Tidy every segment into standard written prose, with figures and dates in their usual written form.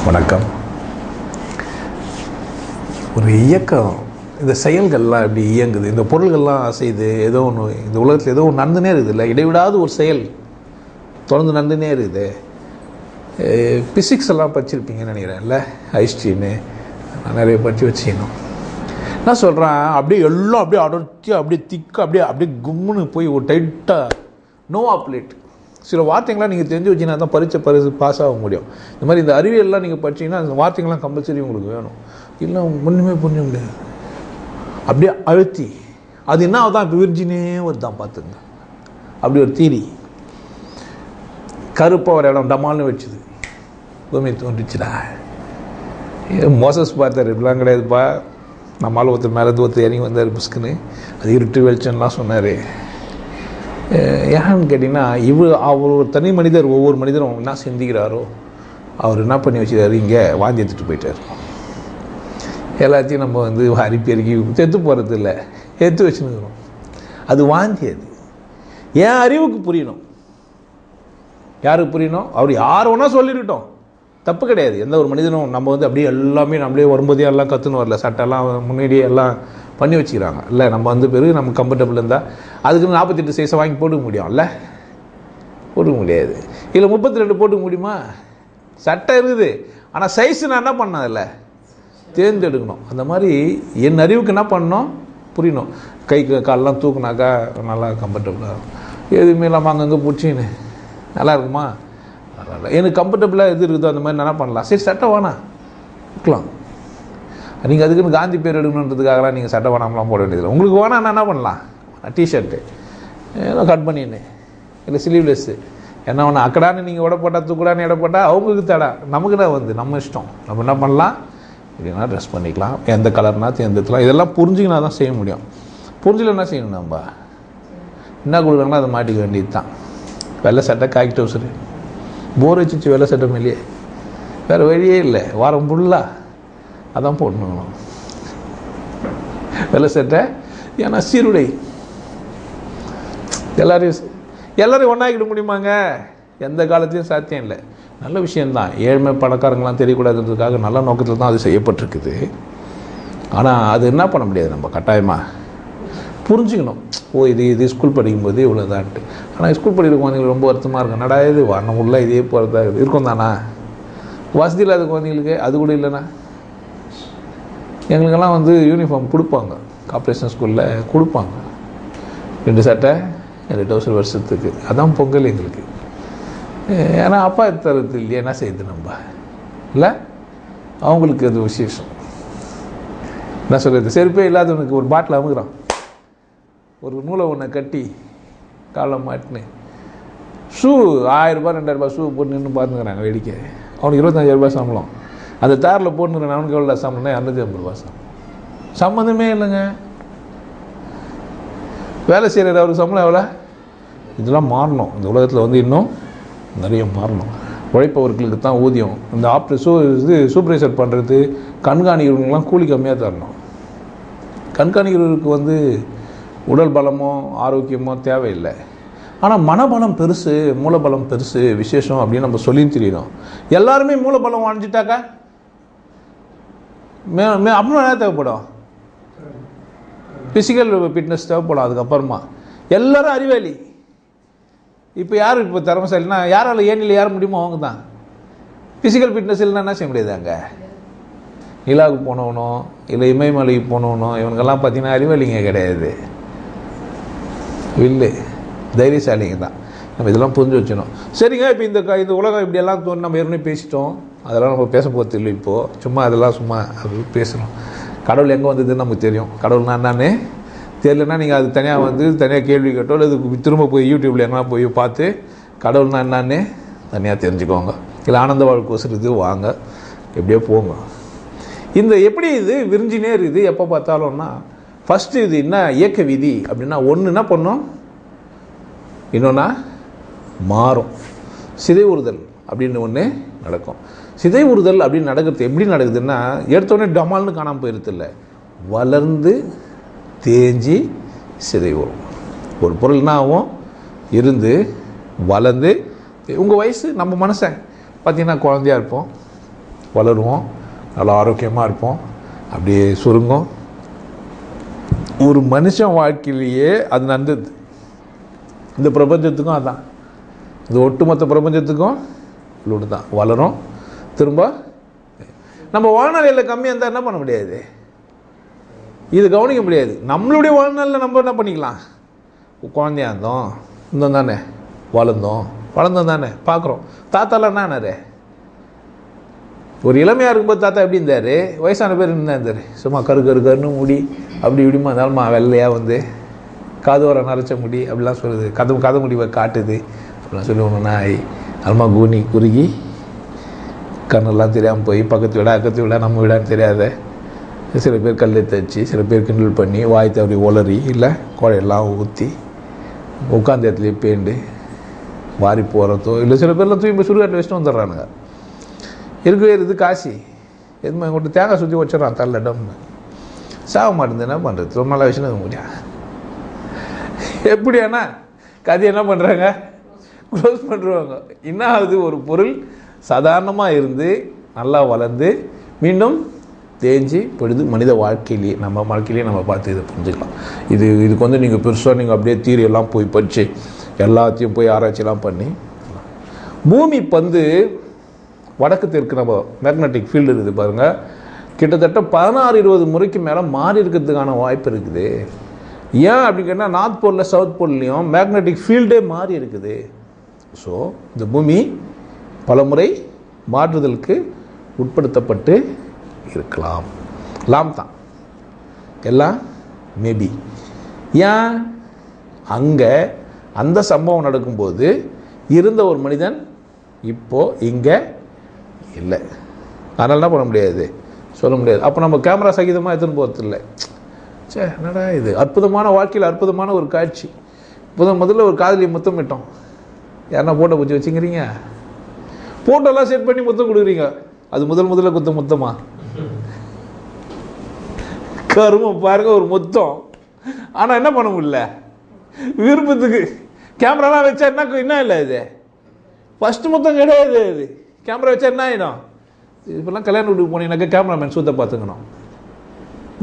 வணக்கம். ஒரு இயக்கம், இந்த செயல்கள்லாம் எப்படி இயங்குது, இந்த பொருள்கள்லாம் செய்து ஏதோ ஒன்று இந்த உலகத்தில் ஏதோ ஒன்று நடந்துனே இருக்குது இல்லை, இடைவிடாத ஒரு செயல் தொடர்ந்து நடந்துனே இருக்குது. பிசிக்ஸ் எல்லாம் படிச்சிருப்பீங்கன்னு நினைக்கிறேன் இல்லை, ஐன்ஸ்டீனு நிறைய படித்து வச்சுக்கணும். என்ன சொல்கிறேன், அப்படியே எல்லாம் அப்படியே அடர்த்தி அப்படியே திக்க அப்படியே அப்படியே கும்முன்னு போய் ஒரு டைட்டாக நோ அப்லேட். சில வார்த்தைங்களாம் நீங்கள் தெரிஞ்சு வச்சிங்கன்னா தான் பரிசு பாஸ் ஆக முடியும். இந்த மாதிரி இந்த அறிவியல்லாம் நீங்கள் படிச்சிங்கன்னா அந்த வார்த்தைங்கள்லாம் கம்பல்சரி உங்களுக்கு வேணும், இல்லை ஒன்றுமே புரிய முடியாது. அப்படியே அழுத்தி அது என்ன தான் இப்போ விர்ஜினே வருதான் பார்த்துங்க. அப்படி ஒரு தீரி கருப்பாக ஒரு இடம் டமால்னு வச்சுது, பூமி தோன்றிச்சுடா. மோசஸ் பார்த்தார், இப்படிலாம் கிடையாதுப்பா, நம்மளால் ஒருத்தர் மேலே ஒருத்தர் இறங்கி வந்தார் புஸ்குன்னு, அது இருட்டு வெளிச்சம்லாம் சொன்னார். ஏன்னு கேட்டிங்கன்னா அவர் ஒரு தனி மனிதர், ஒவ்வொரு மனிதரும் என்ன சிந்திக்கிறாரோ அவர் என்ன பண்ணி வச்சுக்கிறாரு, இங்கே வாந்தி எடுத்துகிட்டு போயிட்டார். எல்லாத்தையும் நம்ம வந்து வாரி பெருக்கி செத்து போகிறது இல்லை, எடுத்து வச்சுன்னுக்கிறோம். அது வாந்தி. அது என் அறிவுக்கு புரியணும். யாருக்கு புரியணும்? அவர் யார் வேணா சொல்லிருக்கட்டும், தப்பு கிடையாது. எந்த ஒரு மனிதனும் நம்ம வந்து அப்படியே எல்லாமே நம்மளே வரும்போதே எல்லாம் கற்றுன்னு வரல, சட்டெல்லாம் முன்னாடியே எல்லாம் பண்ணி வச்சுக்கிறாங்க இல்லை. நம்ம வந்து பிறகு நம்ம கம்ஃபர்டபுள் இருந்தால் அதுக்குன்னு 48 சைஸை வாங்கி போட்டுக்க முடியும் இல்லை, போட்டுக்க முடியாது. இல்லை 32 போட்டுக்க முடியுமா? சட்டை இருக்குது, ஆனால் சைஸு நான் என்ன பண்ணேன் அதில் தேர்ந்தெடுக்கணும். அந்த மாதிரி என் அறிவுக்கு என்ன பண்ணணும் புரியணும். கை காலெலாம் தூக்குனாக்கா நல்லா கம்ஃபர்டபுளாக இருக்கும். எதுவுமே இல்லாமல் அங்கங்கே பிடிச்சின்னு நல்லா இருக்குமா? நல்லா. எனக்கு கம்ஃபர்டபுளாக எது இருக்குதோ அந்த மாதிரி என்ன பண்ணலாம். சரி சட்டை வேணாம் இருக்கலாம், நீங்கள் அதுக்குன்னு காந்தி பேர் எடுக்கணுன்றதுக்காகலாம் நீங்கள் சட்டை வேணாமலாம் போட வேண்டியதில்லை. உங்களுக்கு வேணாம் என்ன பண்ணலாம், டிஷர்ட்டு ஏதோ கட் பண்ணின்னு, இல்லை ஸ்லீவ்லெஸ்ஸு என்ன வேணா அக்கடான்னு நீங்கள் உட போட்டால் தூக்கடான்னு இட போட்டால் அவங்களுக்கு தடா, நமக்கு தான் வந்து நம்ம இஷ்டம். நம்ம என்ன பண்ணலாம், இல்லைன்னா ட்ரெஸ் பண்ணிக்கலாம், எந்த கலர்னா தேர்ந்தெடுக்கலாம். இதெல்லாம் புரிஞ்சுக்கினா தான் செய்ய முடியும். புரிஞ்சில் என்ன செய்யணும், நம்ம என்ன கொடுக்குறாங்களோ அதை மாட்டிக்க வேண்டியது தான். வெள்ளை சட்டை காக்கி டவுசரு போர் வச்சிச்சு, வெள்ளை சட்டை மேலேயே வேறு வழியே இல்லை, வாரம் ஃபுல்லாக அதான் போடணும் வெள்ளை சட்டை. ஏன்னா சீருடை எல்லோரையும் ஒன்றாக்கிட முடியுமாங்க? எந்த காலத்தையும் சாத்தியம் இல்லை. நல்ல விஷயந்தான், ஏழ்மை பணக்காரங்களாம் தெரியக்கூடாதுன்றதுக்காக நல்ல நோக்கத்தில் தான் அது செய்யப்பட்டிருக்குது. ஆனால் அது என்ன பண்ண முடியாது, நம்ம கட்டாயமாக புரிஞ்சுக்கணும். ஓ இது ஸ்கூல் படிக்கும்போது இவ்வளோதான்ட்டு. ஆனால் ஸ்கூல் படிக்கிற குழந்தைங்களுக்கு ரொம்ப வருத்தமாக இருக்கும், என்னடா இது வரணம் உள்ள இதே போகிறதா இருக்கும் தானா. வசதி இல்லாத குழந்தைங்களுக்கு அது கூட இல்லைண்ணா. எங்களுக்கெல்லாம் வந்து யூனிஃபார்ம் கொடுப்பாங்க, கார்ப்பரேஷன் ஸ்கூலில் கொடுப்பாங்க, 2 சட்டை 2 டவுசர் வருஷத்துக்கு. அதான் பொங்கல் எங்களுக்கு. ஏன்னா அப்பா தரது இல்லையா, என்ன செய்யுது நம்ம இல்லை, அவங்களுக்கு அது விசேஷம். என்ன சொல்கிறது, செருப்பே இல்லாதவனுக்கு ஒரு பாட்டில் அமுகிறான், ஒரு நூலை ஒன்றை கட்டி காலில் மாட்டினு ஷூ 1000 ரூபாய் 2000 ரூபாய் ஷூ போட்டு நின்று பார்த்துக்கிறாங்க வேடிக்கை. அவனுக்கு 25,000 ரூபாய் சம்பளம். அந்த தாரில் போட்டுக்கிறேன், அவனுக்கு எவ்வளோ சம்பளம்னா 250 ரூபா சம்பளம். சம்மந்தமே இல்லைங்க. வேலை செய்கிற அவருக்கு சம்பளம் எவ்வளோ? இதெல்லாம் மாறணும். இந்த உலகத்தில் வந்து இன்னும் நிறைய மாறணும். உழைப்பவர்களுக்கு தான் ஊதியம். இந்த சூப்பர்வைசர் பண்ணுறது, கண்காணிக்கிறவங்களாம் கூலி கம்மியாக தரணும். கண்காணிக்கிறவருக்கு வந்து உடல் பலமோ ஆரோக்கியமோ தேவையில்லை. ஆனால் மனபலம் பெருசு, மூலபலம் பெருசு, விசேஷம் அப்படின்னு நம்ம சொல்லி தெரியணும். எல்லாருமே மூலபலம் வாங்கிட்டாக்கா அப்புறம் என்ன தேவைப்படும், ஃபிசிக்கல் ஃபிட்னஸ் தேவைப்படும். அதுக்கப்புறமா எல்லோரும் அறிவாளி. இப்போ யார் இப்போ திறமைசாலினா யாரால் ஏனில் யார் முடியுமோ அவங்க தான். ஃபிசிக்கல் ஃபிட்னஸ் இல்லைன்னா என்ன செய்ய முடியாது. அங்கே நிலாவுக்கு போனவனோ இல்லை இமயமலைக்கு போனவனோ இவனுக்கெல்லாம் பார்த்தீங்கன்னா அறிவாளிங்க கிடையாது, இல்லை தைரியசாலிங்க தான். நம்ம இதெல்லாம் புரிஞ்சு வச்சணும். சரிங்க, இப்போ இந்த உலகம் இப்படியெல்லாம் தோணு நம்ம ஏற்கனவே பேசிட்டோம், அதெல்லாம் நம்ம பேச போகிறது இல்லை. இப்போது சும்மா அதெல்லாம் சும்மா அது பேசணும். கடவுள் எங்கே வந்ததுன்னு நமக்கு தெரியும். கடவுள்னா என்னன்னு தெரியலன்னா நீங்கள் அது தனியாக கேள்வி கேட்டோ இல்லை இது திரும்ப போய் யூடியூப்பில் என்ன போய் பார்த்து கடவுள்னா என்னான்னு தனியாக தெரிஞ்சுக்கோங்க. இல்லை ஆனந்த வாழ்க்கை வாங்க, எப்படியோ போங்க. இந்த எப்படி இது விரிஞ்சினே இருக்குது எப்போ பார்த்தாலும்னா, ஃபஸ்ட்டு இது என்ன இயக்க விதி அப்படின்னா, ஒன்று என்ன பண்ணோம், இன்னொன்னா மாறும். சிதைவுறுதல் அப்படின்னு ஒன்று நடக்கும். சிதைவுறுதல் அப்படின்னு நடக்கிறது எப்படி நடக்குதுன்னா, எடுத்தோடனே டமால்னு காணாமல் போயிருது இல்லை, வளர்ந்து தேஞ்சி சிதைவுறும். ஒரு பொருள்னா ஆகும், இருந்து வளர்ந்து. உங்கள் வயசு நம்ம மனுஷன் பார்த்தீங்கன்னா குழந்தையாக இருப்போம், வளருவோம், நல்லா ஆரோக்கியமாக இருப்போம், அப்படியே சுருங்கும். ஒரு மனுஷன் வாழ்க்கையிலேயே அது நடந்தது. இந்த பிரபஞ்சத்துக்கும் அதான், இது ஒட்டுமொத்த பிரபஞ்சத்துக்கும் இவ்வளோ தான். வளரும், திரும்ப நம்ம வாழ்நாளில் கம்மியாக இருந்தால் என்ன பண்ண முடியாது, இது கவனிக்க முடியாது. நம்மளுடைய வாழ்நாளில் நம்ம என்ன பண்ணிக்கலாம், குழந்தையா இருந்தோம், இருந்தோம் தானே, வளர்ந்தோம் தானே, பார்க்குறோம். தாத்தாலாம் என்னாரு, ஒரு இளமையாக இருக்கும்போது தாத்தா எப்படி இருந்தார், வயசான பேர் என்ன இருந்தார், சும்மா கருன்னு முடி அப்படி இப்படிமா இருந்தாலும்மா வெள்ளையாக வந்து காது வர நரைச்ச முடி அப்படிலாம் சொல்லுது, கதை முடிவை காட்டுது அப்படிலாம் சொல்லி ஒன்று நாய் அல்மா கூனி குறுகி கண்ணெல்லாம் தெரியாமல் போய் பக்கத்து விட அக்கத்து விட நம்ம விடான்னு தெரியாத சில பேர் கல் தச்சு, சில பேர் கிண்டல் பண்ணி வாய் தவறி ஒளறி இல்லை கோழையெல்லாம் ஊற்றி உட்காந்த இடத்துலையே பேண்டு வாரி போகிறதோ இல்லை, சில பேர்லாம் தூக்கி சுடுகாட்டில் வச்சுட்டு வந்துடுறானுங்க. இருக்கவே இருக்குது காசி எதுவுமே கொண்டு தேங்காய் சுற்றி வச்சிடறான் தள்ள டம்னு, சாக மாட்டேங்குது. என்ன பண்ணுறது, ரொம்ப நாளாக வச்சுன்னு முடியா எப்படியானா கதை என்ன பண்ணுறாங்க, க்ளோஸ் பண்ணுறாங்க. என்ன ஆகுது, ஒரு பொருள் சாதாரணமாக இருந்து நல்லா வளர்ந்து மீண்டும் தேஞ்சி பொழுது மனித வாழ்க்கையிலேயே நம்ம வாழ்க்கையிலேயே நம்ம பார்த்து இதை புரிஞ்சுக்கலாம். இதுக்கு வந்து நீங்கள் பெருசாக நீங்கள் அப்படியே தீரியெல்லாம் போய் படித்து எல்லாத்தையும் போய் ஆராய்ச்சியெல்லாம் பண்ணி, பூமி பந்து வடக்கு தெற்கு நம்ம மேக்னட்டிக் ஃபீல்டு இருக்குது பாருங்கள், கிட்டத்தட்ட 16-20 முறைக்கு மேலே மாறி இருக்கிறதுக்கான வாய்ப்பு இருக்குது. ஏன் அப்படின்னு கேட்டால் நார்த் போலில் சவுத் போல்லையும் மேக்னட்டிக் ஃபீல்டே மாறி இருக்குது. ஸோ இந்த பூமி பல முறை மாற்றுதலுக்கு உட்படுத்தப்பட்டு இருக்கலாம். தான் எல்லாம் மேபி. ஏன் அங்கே அந்த சம்பவம் நடக்கும்போது இருந்த ஒரு மனிதன் இப்போது இங்கே இல்லை, அதனால என்ன பண்ண முடியாது, சொல்ல முடியாது. அப்போ நம்ம கேமரா சகிதமாக எடுத்துன்னு போகிறது இல்லை. சே என்னடா இது அற்புதமான வாழ்க்கையில் அற்புதமான ஒரு காட்சி. முதல்ல ஒரு காதலியை முத்தமிட்டோம், யாருன்னா ஃபோட்டோ பிடிச்சி வச்சுக்கிறீங்க, ஃபோட்டோலாம் செட் பண்ணி முத்தம் கொடுக்குறீங்க, அது முதல்ல குத்த முத்தமா கருமம் பாருங்க, ஒரு முத்தம். ஆனால் என்ன பண்ண முடியல, விருப்பத்துக்கு கேமராலாம் வச்சா என்ன இல்லை, இது ஃபஸ்ட்டு முத்தம் கிடையாது. இது கேமரா வச்சா என்ன ஆகிடும், இப்போல்லாம் கல்யாண வீட்டுக்கு போனீங்கன்னாக்கா கேமராமேன் சூத்த பார்த்துக்கணும்,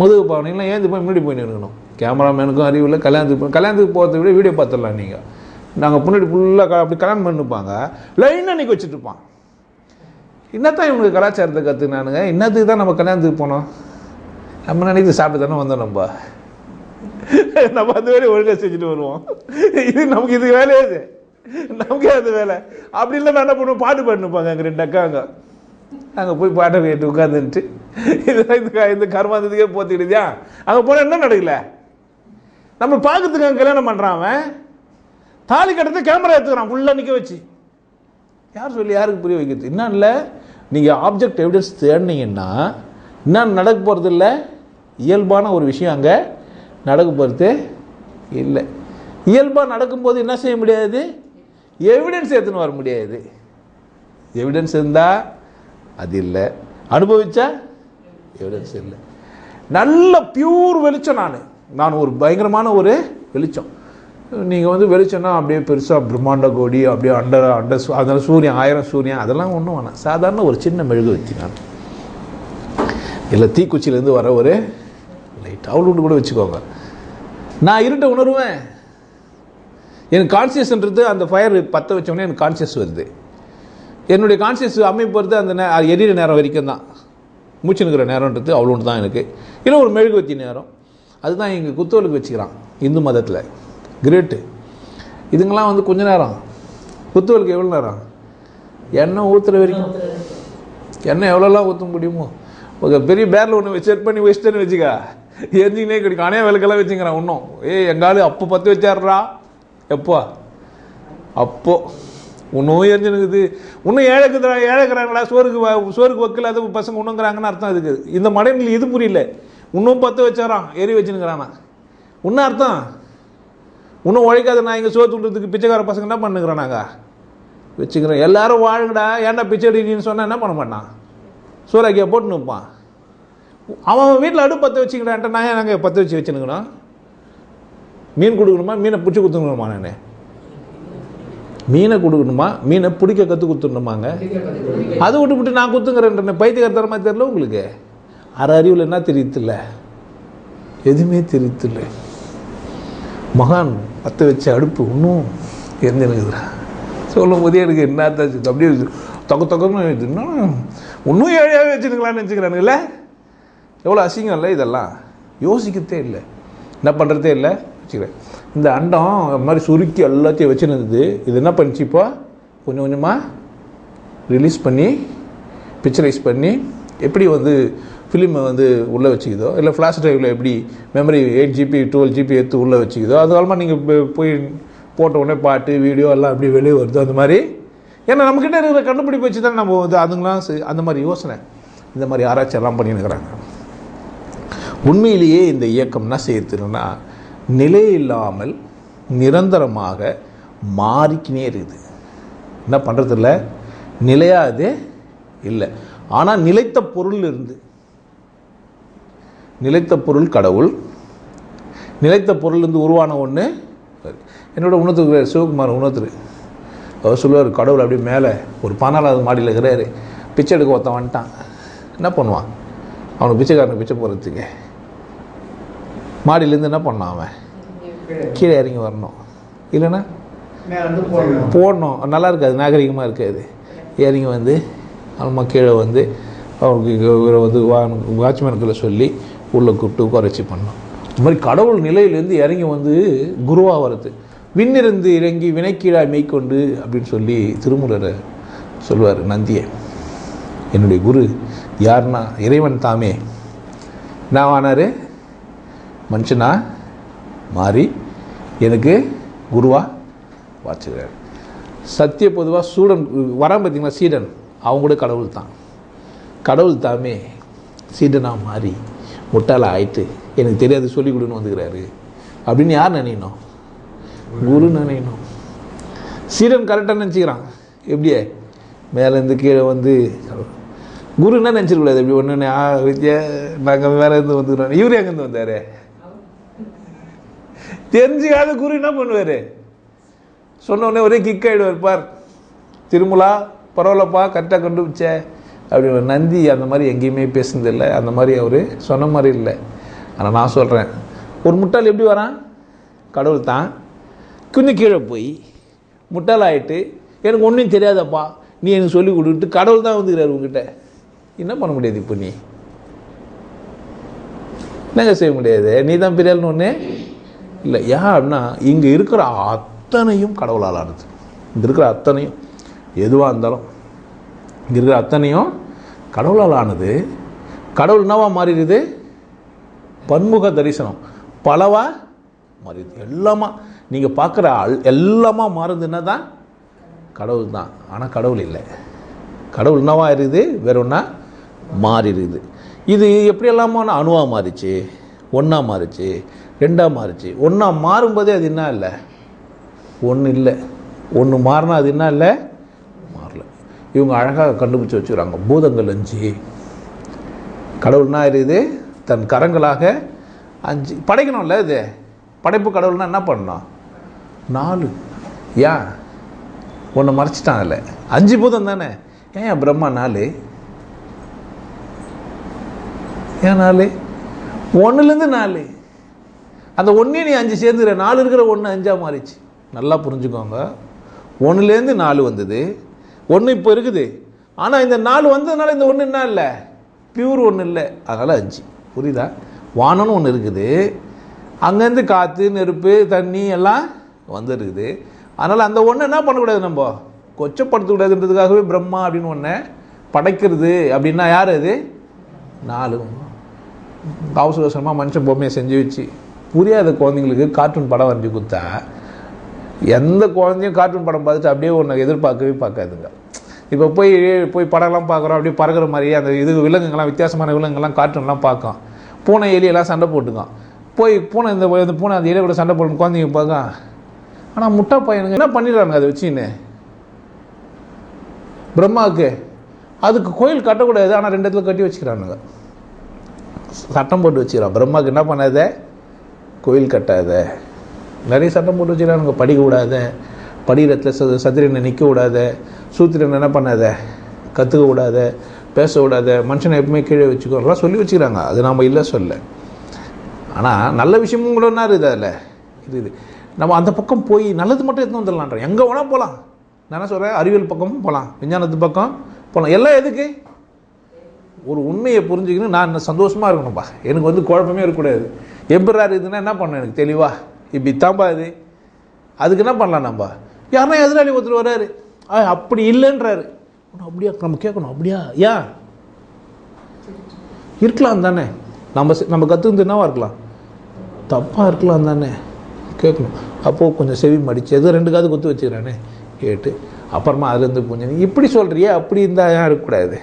முதுகு போனீங்கன்னா ஏந்து போய் முன்னாடி போய் நிற்கணும். கேமராமேனுக்கும் அறிவு இல்லை, கல்யாணத்துக்கு போகிறத விட வீடியோ பார்த்துடலாம். நீங்கள் நாங்கள் முன்னாடி ஃபுல்லாக அப்படி கல்யாணம் பண்ணிப்பாங்க, லைனாக நிற்க வச்சுட்ருப்பான். என்னத்தான் இவனுக்கு கலாச்சாரத்தை கற்றுனானுங்க, இன்னத்துக்கு தான் நம்ம கல்யாணத்துக்கு போனோம், நம்ம நினைத்து சாப்பிட்டு தானே வந்தோம், நம்ம அந்த வேலையை ஒழுங்காக செஞ்சுட்டு வருவோம். இது நமக்கு இது வேலையாது, நமக்கே அது வேலை. அப்படி இல்லை நான் என்ன பண்ணுவோம், பாட்டு பாட்டுப்பாங்க அங்கே 2 அக்காங்க, அங்கே போய் பாட்டை கேட்டு உட்காந்துட்டு இதெல்லாம் இந்த கர்மாந்தத்துக்கே போத்திக்கிடுதியா. அங்கே போனால் என்ன நடக்கல, நம்ம பார்க்கறதுக்கு அங்கே கல்யாணம் பண்ணுறான், அவன் தாலி கட்டத்தை கேமரா எடுத்துக்கிறான் ஃபுல்லாக நிற்க வச்சு. யார் சொல்லி யாருக்கு புரிய வைக்கிறது? இன்னும் இல்லை, நீங்கள் ஆப்ஜெக்ட் எவிடன்ஸ் தேடினீங்கன்னா இன்னும் நடக்க போகிறது இல்லை, இயல்பான ஒரு விஷயம் அங்கே நடக்க போகிறது இல்லை. இயல்பாக நடக்கும்போது என்ன செய்ய முடியாது, எவிடன்ஸ் எடுத்துன்னு வர முடியாது. எவிடன்ஸ் இருந்தால் அது இல்லை, அனுபவிச்சா எவிடன்ஸ் இல்லை. நல்ல பியூர் வெளிச்சம், நான் ஒரு பயங்கரமான ஒரு வெளிச்சம். நீங்கள் வந்து வெளிச்சம்னா அப்படியே பெருசாக பிரம்மாண்ட கோடி அப்படியே அண்டர் அதனால் சூரியன் 1000 சூரியன் அதெல்லாம் ஒன்றும் வேணாம். சாதாரண ஒரு சின்ன மெழுகு வச்சு நான் இல்லை தீக்குச்சியிலேருந்து வர ஒரு லைட் அவ்வளோ கூட வச்சுக்கோங்க. நான் இருட்ட உணர்வேன், எனக்கு கான்சியஸ்ன்றது அந்த ஃபயர் பற்ற வச்சோடனே எனக்கு கான்சியஸ் வருது. என்னுடைய கான்சியஸ் அமைப்பு வருது அந்த எரியிற நேரம் வரைக்கும் தான், மூச்சு நிற்கிற நேரன்றது அவ்வளோ தான் எனக்கு. இல்லை ஒரு மெழுகுவத்தி நேரம், அதுதான் எங்கள் குத்தோலுக்கு வச்சுக்கிறான் இந்து மதத்தில். கிரேட்டு. இதுங்கெல்லாம் வந்து கொஞ்ச நேரம், குத்துவலுக்கு எவ்வளோ நேரம், எண்ணெய் ஊற்றுற வரைக்கும். எண்ணெய் எவ்வளோலாம் ஊற்ற முடியுமோ, ஒரு பெரிய பேரில் ஒன்று செட் பண்ணி வச்சுட்டேன்னு வச்சுக்கா, எரிஞ்சிக்கினே கிடைக்கும். அணைய விளக்கெல்லாம் வச்சுங்கிறான் இன்னும். எங்காலும் அப்போ 10 வச்சாடுறா, எப்போ அப்போ இன்னும் எரிஞ்சுனுக்குது. இன்னும் ஏழைக்கிறாங்களா, சோறுக்கு வைக்கல அது பசங்க இன்னுங்கிறாங்கன்னு அர்த்தம் இருக்குது. இந்த மடையில் இது புரியல, இன்னும் 10 வச்சாரான் எரி வச்சுனுக்கிறானா, இன்னும் அர்த்தம் இன்னும் உழைக்காத. நான் இங்கே சோறு துண்டுறதுக்கு பிச்சைக்கார பசங்க என்ன பண்ணுங்கிறானாங்க, வச்சுக்கிறேன். எல்லாரும் வாழுங்கடா, ஏன்டா பிச்சை அடின்னு சொன்னால் என்ன பண்ண மாட்டான், சோறாக்கியா போட்டு நிற்பான். அவன் வீட்டில் அடுப்பு 10 வச்சுக்கிறான்ட்ட, நான் நாங்கள் 10 வச்சு வச்சுனுக்கணும். மீன் கொடுக்கணுமா, மீனை பிடிச்சி கொடுத்துக்கணுமா, நான் மீனை கொடுக்கணுமா, மீனை பிடிக்க கற்றுக் கொடுத்துடணுமாங்க. அதை விட்டு நான் குத்துங்கிறேன் பைத்தியக்காரத்தனமா தெரியல உங்களுக்கு. அறிவில் என்ன தெரியுதில்ல, எதுவுமே தெரியுதில்ல. மகான் பற்ற வச்ச அடுப்பு இன்னும் எரிஞ்சுனுக்குதுரா சொல்லும் போதே எனக்கு என்ன தாச்சு அப்படியே தொக்கன்னு இன்னும் ஏழையாகவே வச்சுருக்கலான்னு நினச்சிக்கிறானுங்களே. எவ்வளோ அசிங்கம் இல்லை இதெல்லாம். யோசிக்கத்தே இல்லை, என்ன பண்ணுறதே இல்லை வச்சுக்கிறேன். இந்த அண்டம் அது மாதிரி சுருக்கி எல்லாத்தையும் வச்சுருந்தது. இது என்ன பண்ணிச்சு இப்போ கொஞ்சம் கொஞ்சமாக ரிலீஸ் பண்ணி பிக்சரைஸ் பண்ணி எப்படி ஃபிலிமை உள்ளே வச்சுக்குதோ, இல்லை ஃப்ளாஷ் ட்ரைவில் எப்படி மெமரி 8 GB 12 GB எடுத்து உள்ளே வச்சுக்குதோ, அது காலமாக நீங்கள் போய் போட்ட உடனே பாட்டு வீடியோ எல்லாம் அப்படி வெளியே வருது. அந்த மாதிரி ஏன்னா நம்மக்கிட்ட இருக்கிற கண்டுபிடிப்பு வச்சு தான் நம்ம அதுங்களாம் அந்த மாதிரி யோசனை இந்த மாதிரி ஆராய்ச்சி எல்லாம் பண்ணினுக்கிறாங்க. உண்மையிலேயே இந்த இயக்கம் என்ன செய்யுதுன்னா நிலை இல்லாமல் நிரந்தரமாக மாறிக்கினே இருக்குது. என்ன பண்ணுறது இல்லை, நிலையாது இல்லை. ஆனால் நிலைத்த பொருள் இருந்து, நிலைத்த பொருள் கடவுள், நிலைத்த பொருள் இருந்து உருவான ஒன்று. என்னோட உணர்த்துக்கு சிவகுமார் உணர்த்துரு அவர் சொல்லுவார், கடவுள் அப்படியே மேலே ஒரு 14வது மாடியில் இருக்கிறாரு, பிச்சை எடுக்க ஒருத்தன் வந்துட்டான். என்ன பண்ணுவான் அவனுக்கு, பிச்சைக்காரனுக்கு பிச்சை போகிறதுக்கு மாடியிலேருந்து என்ன பண்ணான், அவன் கீழே இறங்கி வரணும், இல்லைன்னா போடணும். நல்லா இருக்காது, நாகரிகமாக இருக்காது. இறங்கி அம்மா கீழே அவருக்கு வாட்ச்மேனுக்குள்ளே சொல்லி உள்ளே கூப்பிட்டு குறைச்சி பண்ணோம். இந்த மாதிரி கடவுள் நிலையிலேருந்து இறங்கி குருவாக வருது. விண்ணிருந்து இறங்கி வினைக்கீழாய் மெய்க்கொண்டு அப்படின்னு சொல்லி திருமூலர் சொல்லுவார் நந்தியை. என்னுடைய குரு யாருன்னா இறைவன் தாமே. நான் ஆனார் மனுஷனா மாறி எனக்கு குருவாக வாச்சுக்கிறார். சத்திய பொதுவாக சூடன் வரான் பார்த்தீங்களா, சீடன், அவங்க கூட கடவுள் தான். கடவுள் தாமே சீடனாக மாறி முட்டாளாக ஆயிட்டு எனக்கு தெரியாது சொல்லி கொடுன்னு வந்துக்கிறாரு அப்படின்னு யார் நினைக்கணும், குரு நினைக்கணும். சீடன் கரெக்டாக நினச்சிக்கிறான். எப்படியே மேலேருந்து கீழே குரு என்ன நினச்சிருக்கூடாது. எப்படி ஒன்று வித்யா நாங்கள் மேலேருந்து வந்துக்கிறோம், இவரு எங்கேருந்து வந்தார் தெரிஞ்சுக்காத குரு என்ன பண்ணுவார், சொன்ன உடனே ஒரே கிக் ஆகிடுவார். பார் திருமலா பரவாயில்லப்பா கரெக்டாக கண்டுபிடிச்ச அப்படி. நந்தி அந்த மாதிரி எங்கேயுமே பேசுனதில்லை, அந்த மாதிரி அவர் சொன்ன மாதிரி இல்லை. ஆனால் நான் சொல்கிறேன், ஒரு முட்டாள் எப்படி வரான், கடவுள் தான் கொஞ்சம் கீழே போய் முட்டாள் ஆகிட்டு எனக்கு ஒன்றும் தெரியாதப்பா நீ எனக்கு சொல்லி கொடுத்துட்டு கடவுள் தான் வந்துக்கிறார் உங்ககிட்ட. என்ன பண்ண முடியாது இப்போ, நீ என்னங்க செய்ய முடியாது, நீ தான் பெரியாள்னு ஒன்று இல்லை. ஏன் அப்படின்னா இங்கே இருக்கிற அத்தனையும் கடவுளால் ஆனது. இங்கே இருக்கிற அத்தனையும் எதுவாக இருந்தாலும் இங்கே இருக்கிற அத்தனையும் கடவுளால் ஆனது. கடவுள் என்னவா மாறிடுது, பன்முக தரிசனம் பலவா மாறிடுது. எல்லாமா நீங்கள் பார்க்குற எல்லாமா மாறுதுன்னா தான் கடவுள் தான். ஆனால் கடவுள் இல்லை, கடவுள் என்னவா இருக்குது, வேற ஒன்றா மாறிடுது. இது எப்படி எல்லாமோ அணுவாக மாறிச்சு, ஒன்றா மாறிச்சு, ரெண்டாக மாறிச்சு. ஒன்றா மாறும்போதே அது என்ன இல்லை, ஒன்று இல்லை. ஒன்று மாறினா அது என்ன இல்லை, மாறல. இவங்க அழகாக கண்டுபிடிச்சி வச்சுக்கிறாங்க. பூதங்கள் 5, கடவுள்னா இருக்குது தன் கரங்களாக 5 படைக்கணும்ல. இது படைப்பு கடவுள்னா என்ன பண்ணணும், 4. ஏன் ஒன்று மறைச்சிட்டான், இல்லை 5 பூதம் தானே. ஏன் பிரம்மா 4, ஏன் 4, 1லேருந்து 4. அந்த 1 நீ 5 சேர்ந்துற 4 இருக்கிற 1 5ஆக மாறிச்சு. நல்லா புரிஞ்சுக்கோங்க, 1லேருந்து 4 வந்தது, 1 இப்போ இருக்குது. ஆனால் இந்த 4 வந்ததுனால இந்த 1 என்ன இல்லை, பியூர் 1 இல்லை, அதனால் 5. புரியுதா? வானம்னு ஒன்று இருக்குது, அங்கேருந்து காற்று நெருப்பு தண்ணி எல்லாம் வந்துருக்குது. அதனால் அந்த 1 என்ன பண்ணக்கூடாது, நம்ம கொச்சப்படுத்தக்கூடாதுன்றதுக்காகவே பிரம்மா அப்படின்னு ஒன்று படைக்கிறது. அப்படின்னா யார் அது, 4. அவசர அவசரமாக மனுஷன் பொம்மையை செஞ்சு வச்சு புரியாத குழந்தைங்களுக்கு கார்ட்டூன் படம் வரைஞ்சி கொடுத்தா எந்த குழந்தையும் கார்ட்டூன் படம் பார்த்துட்டு அப்படியே ஒன்று எதிர்பார்க்கவே பார்க்காதுங்க. இப்போ போய் படம்லாம் பார்க்குறோம், அப்படியே பறக்கிற மாதிரியே அந்த விலங்குங்கள்லாம் வித்தியாசமான விலங்குகள்லாம் கார்ட்டூன்லாம் பார்க்கும். பூனை எலியெல்லாம் சண்டை போட்டுக்கான். பூனை இந்த பூனை அந்த எலியை கூட சண்டை போடணும் குழந்தைங்க பார்க்க. ஆனால் முட்டா பையனுங்க என்ன பண்ணிடுறாங்க அதை வச்சுன்னு, பிரம்மாவுக்கு அதுக்கு கோயில் கட்டக்கூடாது, ஆனால் 2 இடத்துல கட்டி வச்சுக்கிறானுங்க, சட்டம் போட்டு வச்சுக்கிறான். பிரம்மாவுக்கு என்ன பண்ணாத, கோயில் கட்டாத, நிறைய சட்டம் போட்டு வச்சுக்கிறானுங்க. படிக்கக்கூடாத, படிக்கிறத்தில் சத்திரனை நிற்க விடாத, சூத்திரனை என்ன பண்ணாத, கற்றுக்க விடாத, பேச விடாத, மனுஷனை எப்பவுமே கீழே வச்சுக்கோலாம் சொல்லி வச்சுக்கிறாங்க. அது நாம் இல்லை சொல்ல. ஆனால் நல்ல விஷயமும் கூட என்ன இருக்குது அதில் இது. நம்ம அந்த பக்கம் போய் நல்லது மட்டும் எடுத்து வந்துடலான்றோம். எங்கே வேணால் போகலாம். நான் என்ன சொல்கிறேன், அறிவியல் பக்கமும் போகலாம், விஞ்ஞானத்து பக்கம் போகலாம். எல்லாம் எதுக்கு? ஒரு உண்மையை புரிஞ்சுக்கணும். நான் சந்தோஷமாக இருக்கணும்ப்பா, எனக்கு வந்து குழப்பமே இருக்கக்கூடாது. எப்படாரு இதுன்னா என்ன பண்ணணும் எனக்கு தெளிவா, இப்படி தான்ப்பா இது. அதுக்கு என்ன பண்ணலாம், நம்ம யாருன்னா எதிராளி ஒருத்தர் வர்றாரு, அப்படி இல்லைன்றாரு, அப்படியா நம்ம கேட்கணும், அப்படியா ஏன் இருக்கலாம் தானே, நம்ம கற்றுக்கிறது என்னவா இருக்கலாம், தப்பாக இருக்கலாம் தானே கேட்கணும். அப்போது கொஞ்சம் செவி மடித்து எதோ 2 காது குத்து வச்சுக்கிறானே கேட்டு அப்புறமா அதுலேருந்து கொஞ்சம் இப்படி சொல்கிறியா, அப்படி இருந்தால் ஏன் இருக்கக்கூடாது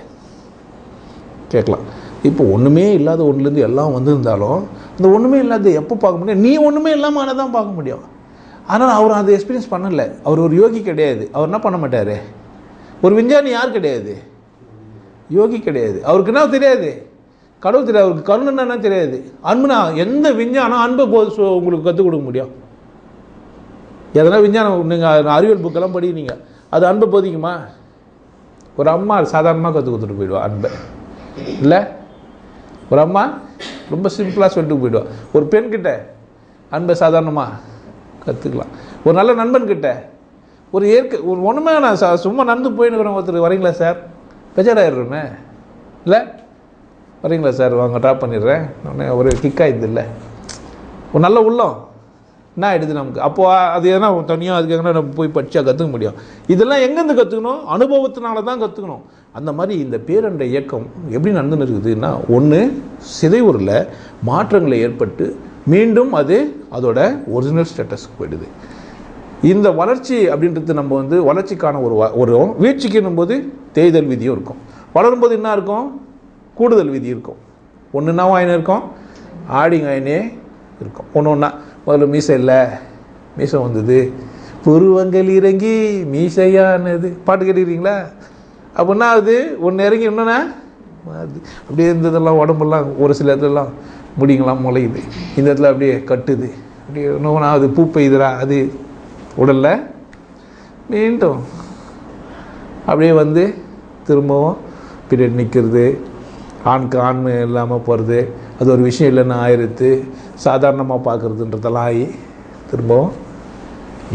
கேட்கலாம். இப்போ ஒன்றுமே இல்லாத ஒன்றுலேருந்து எல்லாம் வந்திருந்தாலும் இந்த ஒன்றுமே இல்லாத எப்போ பார்க்க முடியும், நீ ஒன்றுமே இல்லாமல் ஆனால் தான் பார்க்க முடியும். ஆனால் அவர் அதை எக்ஸ்பீரியன்ஸ் பண்ணலை. அவர் ஒரு யோகி கிடையாது. அவர் என்ன பண்ண மாட்டார். ஒரு விஞ்ஞானி யார் கிடையாது, யோகி கிடையாது. அவருக்கு என்ன தெரியாது, கடவுள் தெரியாது. அவருக்கு கருணை என்ன தெரியாது, அன்புனா எந்த விஞ்ஞானம் அன்பை போது உங்களுக்கு கற்றுக் கொடுக்க முடியும். எதனா விஞ்ஞானம் நீங்கள் அறிவியல் புக்கெல்லாம் படிக்கிறீங்க, அது அன்பை போதிக்குமா? ஒரு அம்மா சாதாரணமாக கற்றுக் கொடுத்துட்டு போயிடுவா அன்பை, இல்லை ஒரு அம்மா ரொம்ப சிம்பிளாக சொல்லிட்டு போயிடுவா. ஒரு பெண்கிட்ட அன்பை சாதாரணமாக கற்றுக்கலாம். ஒரு நல்ல நண்பன்கிட்ட ஒரு ஒரு ஒன்றுமே நான் சும்மா நடந்து போயின்னு ஒருத்தர் வரீங்களா சார், பெஜாராயிடுறோமே இல்லை, வரீங்களா சார் வாங்க ட்ராப் பண்ணிடுறேன், ஒரு கிக் ஆகிடுது இல்லை, ஒரு நல்ல உள்ளம் என்ன ஆகிடுது நமக்கு. அப்போது அது எதனா தனியாக அதுக்காக நம்ம போய் படித்தா கற்றுக்க முடியும். இதெல்லாம் எங்கேருந்து கற்றுக்கணும், அனுபவத்தினால தான் கற்றுக்கணும். அந்த மாதிரி இந்த பேரண்ட இயக்கம் எப்படி நடந்துன்னு இருக்குதுன்னா, ஒன்று சிதைவுறில் மாற்றங்களை ஏற்பட்டு மீண்டும் அது அதோட ஒரிஜினல் ஸ்டேட்டஸ்க்கு போயிடுது. இந்த வளர்ச்சி அப்படின்றது நம்ம வந்து வளர்ச்சிக்கான ஒரு வீழ்ச்சிக்குன்னும் போது தேய்தல் விதியும் இருக்கும், வளரும்போது என்ன இருக்கும், கூடுதல் விதி இருக்கும். ஒன்றுனா வாயினே இருக்கும், ஆடிங்க ஆயினே இருக்கும். ஒன்று ஒன்றா முதல்ல மீசை இல்லை, மீசை வந்தது, புருவங்கள் இறங்கி மீசையானது பாட்டு கேட்டுக்கிறீங்களா? அப்படின்னா அது ஒன்று இறங்கி இன்னொன்னா அது அப்படியே இருந்ததெல்லாம் உடம்பெல்லாம் ஒரு சில இடத்துலலாம் முடிங்களாம் முளையுது, இந்த இடத்துல அப்படியே கட்டுது, அப்படியே இன்னொன்னா அது பூ பெய்யுதுரா, அது உடலில் மீண்டும் அப்படியே வந்து திரும்பவும் பீரியட் நிற்கிறது, ஆண்க்கு ஆண்மை இல்லாமல் போகிறது, அது ஒரு விஷயம் இல்லைன்னு ஆயிடுத்து, சாதாரணமாக பார்க்குறதுன்றதெல்லாம் ஆகி திரும்பவும்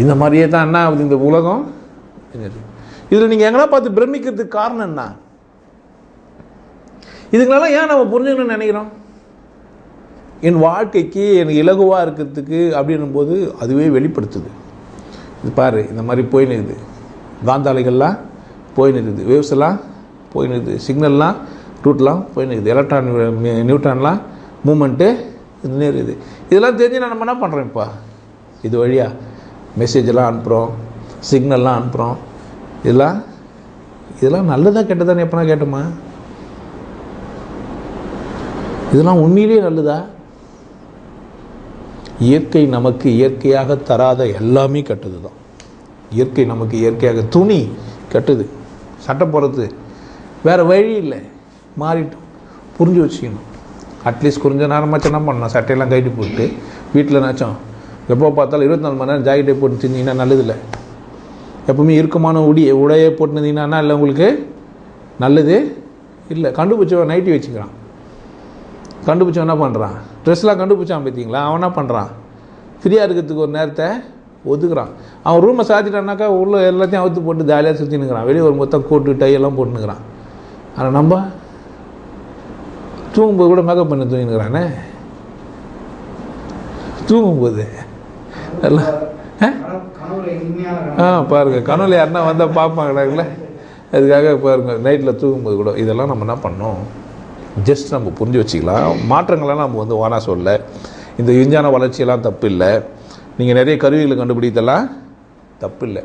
இந்த மாதிரியே தான் என்ன ஆகுது இந்த உலகம். இதில் நீங்கள் எங்கன்னா பார்த்து பிரமிக்கிறதுக்கு காரணம் என்ன, இதுங்களெல்லாம் ஏன் நம்ம புரிஞ்சுக்கணும்னு நினைக்கிறோம். என் வாழ்க்கைக்கு எனக்கு இலகுவாக இருக்கிறதுக்கு அப்படின்னும் போது அதுவே வெளிப்படுத்துது. இது பாரு இந்த மாதிரி போயின்னு இருக்குது, காந்தாலைகள்லாம் போயின்னு இருக்குது, வேவ்ஸ் எல்லாம் போயின்னு இருக்குது, சிக்னல்லாம் ரூட்லாம் போயின்னு இருக்குது, எலக்ட்ரான் நியூட்ரான்லாம் மூமெண்ட்டு இதுன்னு இருக்குது. இதெல்லாம் தெரிஞ்சு நம்ம என்ன பண்ணுறோம், இப்போ இது வழியாக மெசேஜெல்லாம் அனுப்புகிறோம், சிக்னல்லாம் அனுப்புகிறோம். இதெல்லாம் நல்லதாக கெட்டதான்னு எப்போனா கேட்டோமா? இதெல்லாம் உண்மையிலேயே நல்லதா? இயற்கை நமக்கு இயற்கையாக தராத எல்லாமே கெட்டது தான். இயற்கை நமக்கு இயற்கையாக துணி கெட்டது, சட்டை போடுறது வேறு வழி இல்லை, மாறிட்டோம். புரிஞ்சு வச்சுக்கணும். அட்லீஸ்ட் கொஞ்சம் நேரமாச்சும் என்ன பண்ணணும், சட்டையெல்லாம் கைட்டு போட்டு வீட்டில் என்னாச்சும் எப்போ பார்த்தாலும் 24 மணி நேரம் ஜாக்கெட்டை போட்டு தின்னீங்கன்னா நல்லதில்லை. எப்பவுமே இறுக்கமான உடையை போட்டுனீங்கன்னா இல்லை உங்களுக்கு நல்லது இல்லை. கண்டுபிடிச்சவன் நைட்டி வச்சுக்கிறான், கண்டுபிடிச்சவன் என்ன பண்ணுறான், ட்ரெஸ்லாம் கண்டுபிடிச்சான் பார்த்தீங்களா, அவன் என்ன பண்ணுறான், ஃப்ரீயாக இருக்கிறதுக்கு ஒரு நேரத்தை ஒதுக்குறான். அவன் ரூமை சாத்திட்டானாக்கா உள்ள எல்லாத்தையும் அவுத்து போட்டு ஜாலியாக சுற்றினுக்கிறான், வெளியே ஒரு மொத்தம் கோட்டு டையெல்லாம் போட்டுனுக்கிறான். ஆனால் நம்ம தூங்கும்போது கூட மேக்கப் பண்ணி தூங்கினுக்கிறானே, தூங்கும்போது எல்லாம் பாருங்க, கனவுல யாருன்னா வந்தால் பார்ப்பாங்களாங்களே, அதுக்காக பாருங்க நைட்டில் தூங்கும்போது கூட இதெல்லாம் நம்ம என்ன பண்ணோம், ஜஸ்ட் நம்ம புரிஞ்சு வச்சுக்கலாம். மாற்றங்கள்லாம் நம்ம வந்து வானா சொல்ல, இந்த விஞ்ஞான வளர்ச்சியெல்லாம் தப்பு இல்லை, நீங்கள் நிறைய கருவிகளை கண்டுபிடித்தெல்லாம் தப்பு இல்லை.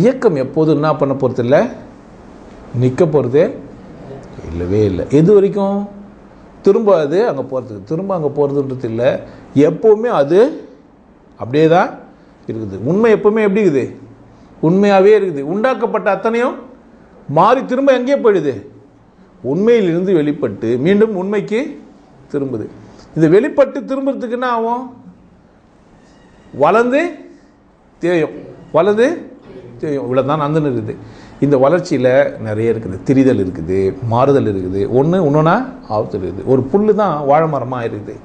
இயக்கம் எப்போதும் என்ன பண்ண போகிறது இல்லை, நிற்க போகிறதே இல்லவே இல்லை. எது வரைக்கும் திரும்ப அது அங்கே போகிறதுக்கு, திரும்ப அங்கே போகிறதுன்றது இல்லை, எப்போவுமே அது அப்படியே தான் இருக்குது. உண்மை எப்போவுமே எப்படி இருக்குது, உண்மையாகவே இருக்குது. உண்டாக்கப்பட்ட அத்தனையும் மாறி திரும்ப எங்கேயே போயிடுது, உண்மையிலிருந்து வெளிப்பட்டு மீண்டும் உண்மைக்கு திரும்புது. இது வெளிப்பட்டு திரும்புறதுக்கு என்ன ஆகும், வளர்ந்து தேயும், வளர்ந்து இவ்வளோ தான் நடந்துன்னு இருக்குது. இந்த வளர்ச்சியில் நிறைய இருக்குது, திரிதல் இருக்குது, மாறுதல் இருக்குது, ஒன்றுனா ஆபத்து இருக்குது. ஒரு புல் தான் வாழை மரமாக இருக்குது.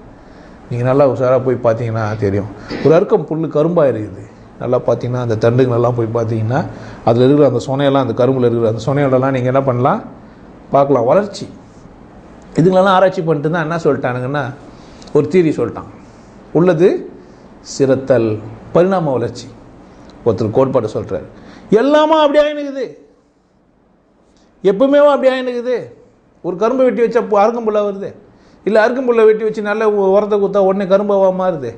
நீங்கள் நல்லா உஷாராக போய் பார்த்தீங்கன்னா தெரியும். ஒரு அறுக்கம் புல் கரும்பாக இருக்குது. நல்லா பார்த்தீங்கன்னா அந்த தண்டுங்களெல்லாம் போய் பார்த்தீங்கன்னா அதில் இருக்கிற அந்த சொனையெல்லாம், அந்த கரும்பில் இருக்கிற அந்த சொனையோடலாம் நீங்கள் என்ன பண்ணலாம், பார்க்கலாம். வளர்ச்சி இதுங்களெல்லாம் ஆராய்ச்சி பண்ணிட்டு தான் என்ன சொல்லிட்டானுங்கன்னா, ஒரு தியரி சொல்லிட்டான். உள்ளது சிரத்தல், பரிணாம வளர்ச்சி. ஒருத்தர் கோட்பாடு சொல்கிறார். எல்லாமே அப்படி ஆயினுக்குது, எப்பவுமே அப்படி ஆயினுக்குது. ஒரு கரும்பை வெட்டி வச்சா அருகம்புல்ல வருது, இல்லை அருகம்புல்லை வெட்டி வச்சு நல்ல உரத்தை கொடுத்தா உடனே கரும்பாக மாறுது?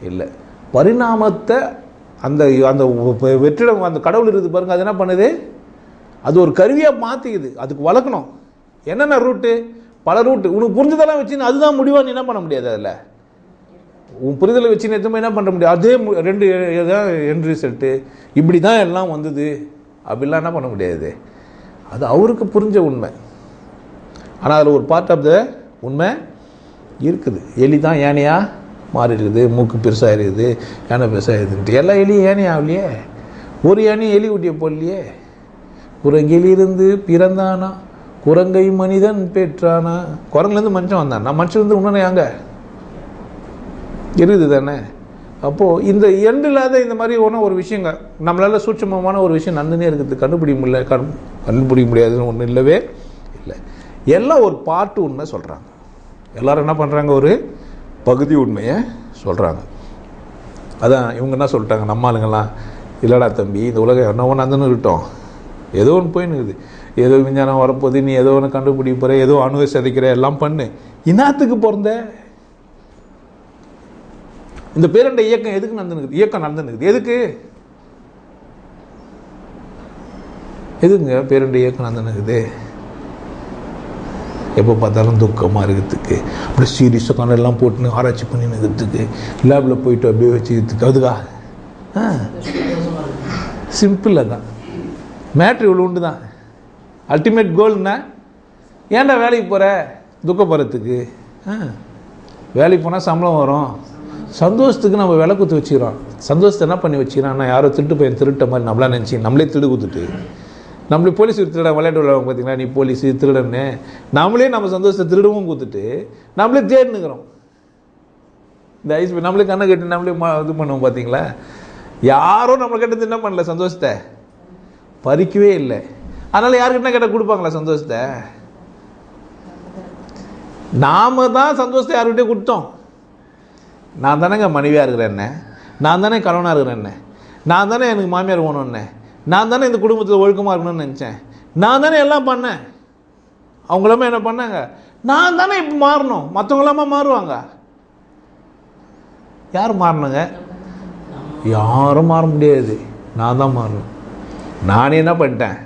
இல்லை. பரிணாமத்தை அந்த அந்த வெற்றிடம், அந்த கடவுள் இருக்குது பாருங்கள், அது என்ன பண்ணுது, அது ஒரு கருவியாக மாற்றிக்குது. அதுக்கு வளர்க்கணும். என்னென்ன ரூட்டு, பல ரூட்டு. உனக்கு புரிஞ்சதெல்லாம் வச்சுன்னு அதுதான் முடிவாக நீ என்ன பண்ண முடியாது. அதில் உன் புரிதலை வச்சுன்னு எதுவுமே என்ன பண்ண முடியாது. அதே ரெண்டு தான் எண்ட் ரிசல்ட்டு, இப்படி தான் எல்லாம் வந்தது அப்படிலாம் என்ன பண்ண முடியாது. அது அவருக்கு புரிஞ்ச உண்மை. ஆனால் அதில் ஒரு பார்ட் ஆஃப் த உண்மை இருக்குது. எலி தான் யானையாக மாறி இருக்குது, மூக்கு பெருசாக இருக்குது, யானை பெருசாக இருக்குன்ட்டு. எல்லா எலியும் யானை ஆகலையே, ஒரு யானையும் எலி ஊட்டிய போடலையே. குரங்கிலிருந்து பிறந்தானா குரங்கை மனிதன் பெற்றானா, குரங்குலேருந்து மனுஷன் வந்தான், நான் மனுஷன்லேருந்து இன்னொன்று அங்கே இருக்குது தானே. அப்போது இந்த எண்டு இல்லாத இந்த மாதிரி ஒன்றும் ஒரு விஷயங்க நம்மளால் சூட்சமமான ஒரு விஷயம் நடந்துனே இருக்குது. கண்டுபிடிக்க முடியாதுன்னு ஒன்றும் இல்லவே இல்லை. எல்லாம் ஒரு பாட்டு உண்மை சொல்கிறாங்க. எல்லோரும் என்ன பண்ணுறாங்க, ஒரு பகுதி உண்மையை சொல்கிறாங்க. அதான் இவங்க என்ன சொல்லிட்டாங்க, நம்ம ஆளுங்கெல்லாம், இல்லைடா தம்பி, இந்த உலகம் என்ன ஒன்று நடந்துன்னு இருக்கட்டும், ஏதோ ஒன்று போயின்னு இருக்குது, ஏதோ விஞ்ஞானம் வரப்போது, நீ ஏதோ ஒன்று கண்டுபிடிக்க போகிற, ஏதோ அணுவை சிதைக்கிற, எல்லாம் பண்ணு. இன்னாத்துக்கு பிறந்த இந்த பேரண்ட இயக்கம் எதுக்கு நடந்துனுக்குது? இயக்கம் நடந்துனுக்குது எதுக்கு? எதுங்க பேரண்ட இயக்கம் நடந்துனுக்குது? எப்போ பார்த்தாலும் துக்கமாக இருக்கிறதுக்கு, அப்படி சீரியஸாக கண்ணெல்லாம் போட்டுன்னு ஆராய்ச்சி பண்ணி நிற்கிறதுக்கு, லேபில் போயிட்டு அப்படியே வச்சுக்கிறதுக்கு, அதுக்கா சிம்பிளாக தான். மேட்ரு இவ்வளோ உண்டு தான். அல்டிமேட் கோல்னா, ஏன்டா வேலைக்கு போகிற, துக்கப்படுறதுக்கு. வேலைக்கு போனால் சம்பளம் வரும், சந்தோஷத்துக்கு நம்ம விலை குத்து வச்சுக்கிறோம். சந்தோஷத்தை என்ன பண்ணி வச்சுக்கிறான்னா, யாரோ திருட்டு பையன் திருட்ட மாதிரி நம்மளா நினச்சி நம்மளே திடு குத்துட்டு, நம்மளே போலீஸ் திருட விளையாட்டு விளையாடுவோம் பார்த்தீங்களா, நீ போலீஸு திருடன்னு, நம்மளே நம்ம சந்தோஷத்தை திருடவும் கொடுத்துட்டு நம்மளே தேடினுக்கிறோம். இந்த ஐஸ் நம்மளே கண்ணை கட்டி நம்மளே இது பண்ணுவோம் பார்த்தீங்களா. யாரும் நம்மளை கேட்டது என்ன பண்ணல, சந்தோஷத்தை பறிக்கவே இல்லை. அதனால் யாருக்கிட்ட கேட்டால் கொடுப்பாங்களா சந்தோஷத்தை? நாம தான் சந்தோஷத்தை யாருக்கிட்டே கொடுத்தோம். நான் தானேங்க மனைவியாக இருக்கிறேன்ன, நான் தானே கணவனாக இருக்கிறேன்ன, நான் தானே எனக்கு மாமியார் போகணுன்னே, நான் தானே இந்த குடும்பத்தில் ஒழுக்கமாக இருக்கணும்னு நினச்சேன், நான் தானே எல்லாம் பண்ணேன். அவங்களாமே என்ன பண்ணாங்க, நான் தானே இப்போ மாறணும். மற்றவங்களாமா மாறுவாங்க? யார் மாறணுங்க? யாரும் மாற முடியாது. நான் தான் மாறணும். நானே என்ன பண்ணிட்டேன்,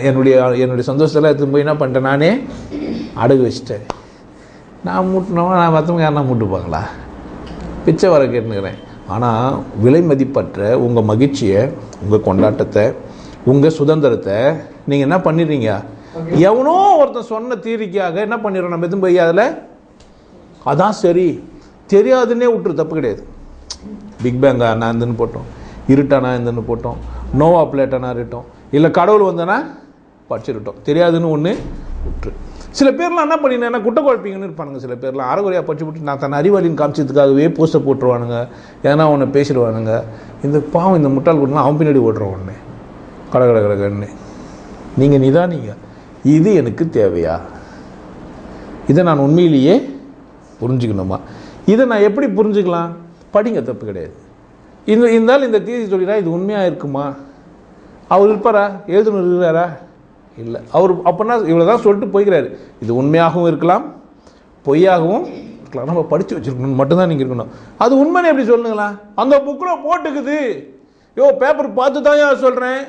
என்னுடைய சந்தோஷத்தெல்லாம் எடுத்து போய் என்ன பண்ணிட்டேன், நானே அடகு வச்சிட்டேன். நான் மூட்டினவன், நான் மற்றவங்க யாருன்னா மூட்டுப்பாங்களா? பிச்சை வர கேட்டுனுக்கிறேன். ஆனால் விலை மதிப்பற்ற உங்கள் மகிழ்ச்சியை, உங்கள் கொண்டாட்டத்தை, உங்கள் சுதந்திரத்தை நீங்கள் என்ன பண்ணிடுறீங்க, எவனோ ஒருத்தன் சொன்ன தீரிக்கையாக என்ன பண்ணிடுறோம் நம்ம எதுவும் போய் அதில் அதான் சரி தெரியாதுன்னே விட்டுரு, தப்பு கிடையாது. பிக் பேங்கா நான் இருந்துன்னு போட்டோம், இருட்டானா இருந்துன்னு போட்டோம், நோவா பிளேட்டானா இருக்கட்டும், இல்லை கடவுள் வந்தனா படிச்சுருட்டோம், தெரியாதுன்னு ஒன்று விட்டுரு. சில பேர்லாம் என்ன பண்ணினா குட்டை குழப்பிங்கன்னு இருப்பானுங்க. சில பேர்லாம் அறகுறையாக படிச்சு விட்டு நான் தன் அறிவாளின்னு காமிச்சதுக்காகவே போஸ்டர் போட்டுருவானுங்க, ஏன்னா அவனை பேசிடுவானுங்க. இந்த பாவம் இந்த முட்டாள் கூட்டலாம் அவன் பின்னாடி ஓட்டுறான் ஒன்று கடகடகடகன்னு. நீங்கள் நிதானிங்க, இது எனக்கு தேவையா, இதை நான் உண்மையிலேயே புரிஞ்சுக்கணுமா, இதை நான் எப்படி புரிஞ்சுக்கலாம்? படிங்க, தப்பு கிடையாது. இருந்தாலும் இந்த தீதி சொல்லிடா இது உண்மையாக இருக்குமா? அவர் இருப்பாரா, எழுதுனு இருக்கிறாரா? இல்லை. அவர் அப்படின்னா இவ்வளோ தான் சொல்லிட்டு போய்கிறாரு. இது உண்மையாகவும் இருக்கலாம், பொய்யாகவும் இருக்கலாம். நம்ம படித்து வச்சுருக்கணும் மட்டும்தான் நீங்கள் இருக்கணும். அது உண்மைன்னு எப்படி சொல்லுங்களா? அந்த புக்கில் போட்டுக்குது, பேப்பர் பார்த்து தான் யார் சொல்கிறேன்.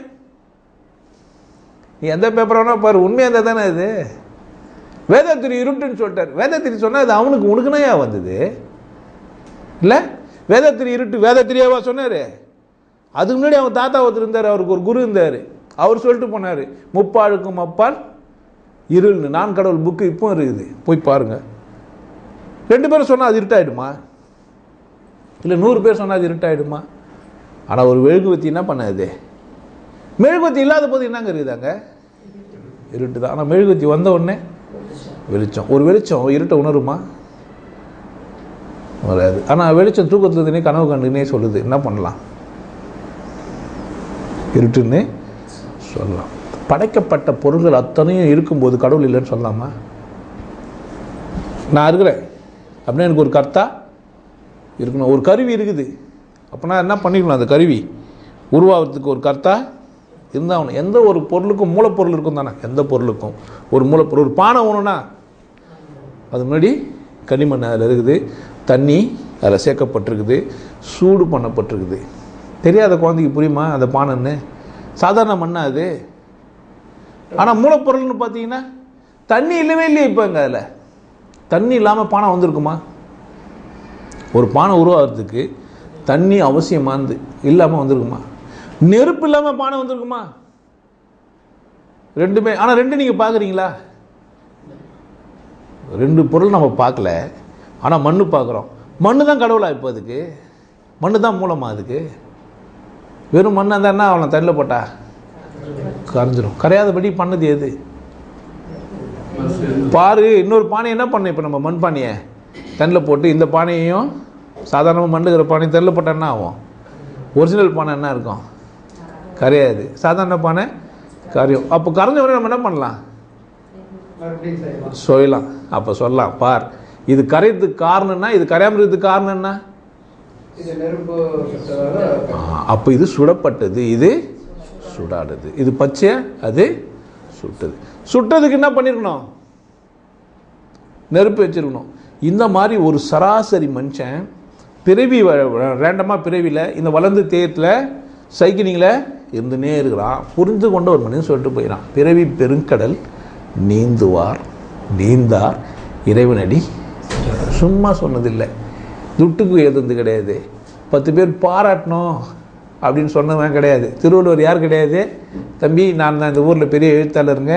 நீ எந்த பேப்பர் வேணால் பாரு, உண்மையாக இருந்தால் தானே இது. வேதத்திரி இருட்டுன்னு சொல்லிட்டார். வேதத்திரி சொன்னால் அது அவனுக்கு உனக்குனையா வந்தது இல்லை? வேதத்திரி இருட்டு வேதத்திரியாவா சொன்னார்? அதுக்கு முன்னாடி அவன் தாத்தா ஒருத்தர் இருந்தார், அவருக்கு ஒரு குரு இருந்தார். அவர் சொல்லிட்டு போனார், முப்பாழுக்கும் அப்பால் இருள்னு. நான் கடவுள் புக்கு இப்போ இருக்குது, போய் பாருங்க. 2 பேரும் சொன்னால் அது இருட்டாயிடுமா? இல்லை 100 பேர் சொன்னால் அது இருட்டாயிடுமா? ஆனால் ஒரு மெழுகுவத்தி என்ன பண்ணாது, மெழுகுவத்தி இல்லாத போது என்னங்க இருக்குதாங்க? இருட்டு தான். ஆனால் மெழுகுவத்தி வந்த உடனே வெளிச்சம். ஒரு வெளிச்சம் இருட்டை உணருமா? வராது. ஆனால் வெளிச்சம் தூக்கத்துலேருந்தே கனவு கண்டுன்னே சொல்லுது. என்ன பண்ணலாம்? இருட்டுன்னு சொல்லலாம். படைக்கப்பட்ட பொருள்கள் அத்தனையும் இருக்கும்போது கடவுள் இல்லைன்னு சொல்லலாமா? நான் இருக்கிறேன் அப்படின்னா எனக்கு ஒரு கர்த்தா இருக்கணும். ஒரு கருவி இருக்குது அப்படின்னா என்ன பண்ணிக்கணும்? அந்த கருவி உருவாகிறதுக்கு ஒரு கர்த்தா இருந்தாகணும். எந்த ஒரு பொருளுக்கும் மூலப்பொருள் இருக்கும் தானே. எந்த பொருளுக்கும் ஒரு மூலப்பொருள். ஒரு பானை ஒன்றுனா அது முன்னாடி களிமண் அதில் இருக்குது, தண்ணி அதில் சேர்க்கப்பட்டிருக்குது, சூடு பண்ணப்பட்டிருக்குது. தெரியாத குழந்தைக்கு புரியுமா அந்த பானைன்னு? சாதாரண மண்ணா அது? ஆனால் மூலப்பொருள்னு பார்த்தீங்கன்னா தண்ணி இல்லவே இல்லையே. இப்போ இங்கே அதில் தண்ணி இல்லாமல் பானை வந்திருக்குமா? ஒரு பானை உருவாகிறதுக்கு தண்ணி அவசியமானது. இல்லாமல் வந்திருக்குமா? நெருப்பு இல்லாமல் பானை வந்திருக்குமா? ரெண்டுமே. ஆனால் ரெண்டு நீங்கள் பார்க்குறீங்களா? ரெண்டு பொருள் நம்ம பார்க்கல, ஆனால் மண்ணு பார்க்குறோம். மண்ணு தான் கடவுளா? இப்போ அதுக்கு மண்ணு தான் மூலமா? அதுக்கு வெறும் மண்ணு அந்த என்ன அவனை தண்ணியில் போட்டா கரைஞ்சிரும். கரையாதபடி பண்ணது எது? பாரு. இன்னொரு பானை என்ன பண்ண? இப்போ நம்ம மண் பானையை தண்ணியில் போட்டு இந்த பானையையும் சாதாரணமாக மண்ணுக்கிற பானை தண்ணியில் போட்டால் என்ன ஆகும்? ஒரிஜினல் பானை என்ன இருக்கும்? கரையாது. சாதாரண பானை கரையும். அப்போ கரைஞ்ச வரை நம்ம என்ன பண்ணலாம்? சொல்லலாம். அப்போ சொல்லலாம், பார் இது கரையறதுக்கு காரணம்னா, இது கரையாமல் இருக்கிறதுக்கு காரணம் என்ன? அப்போ இது சுடப்பட்டது, இது சுடாடுது. இது பச்சை, அது சுட்டது. சுட்டதுக்கு என்ன பண்ணிருக்கணும்? நெருப்பு வச்சிருக்கணும். இந்த மாதிரி ஒரு சராசரி மனுஷன் பிறவி ரேண்டமாக பிறவியில் இந்த வளர்ந்து தேயத்தில் சைக்கிளிங்கில் இருந்துனே இருக்கிறான். புரிந்து கொண்ட ஒரு மனிதன் சொல்லிட்டு போயிடான், பிறவி பெருங்கடல் நீந்துவார் நீந்தார் இறைவனடி. சும்மா சொன்னதில்லை, துட்டுக்கு எழுதுறது கிடையாது, 10 பேர் பாராட்டணும் அப்படின்னு சொன்னவன் கிடையாது. திருவள்ளுவர் யார் கிடையாது? தம்பி நான் தான் இந்த ஊரில் பெரிய எழுத்தாளருங்க,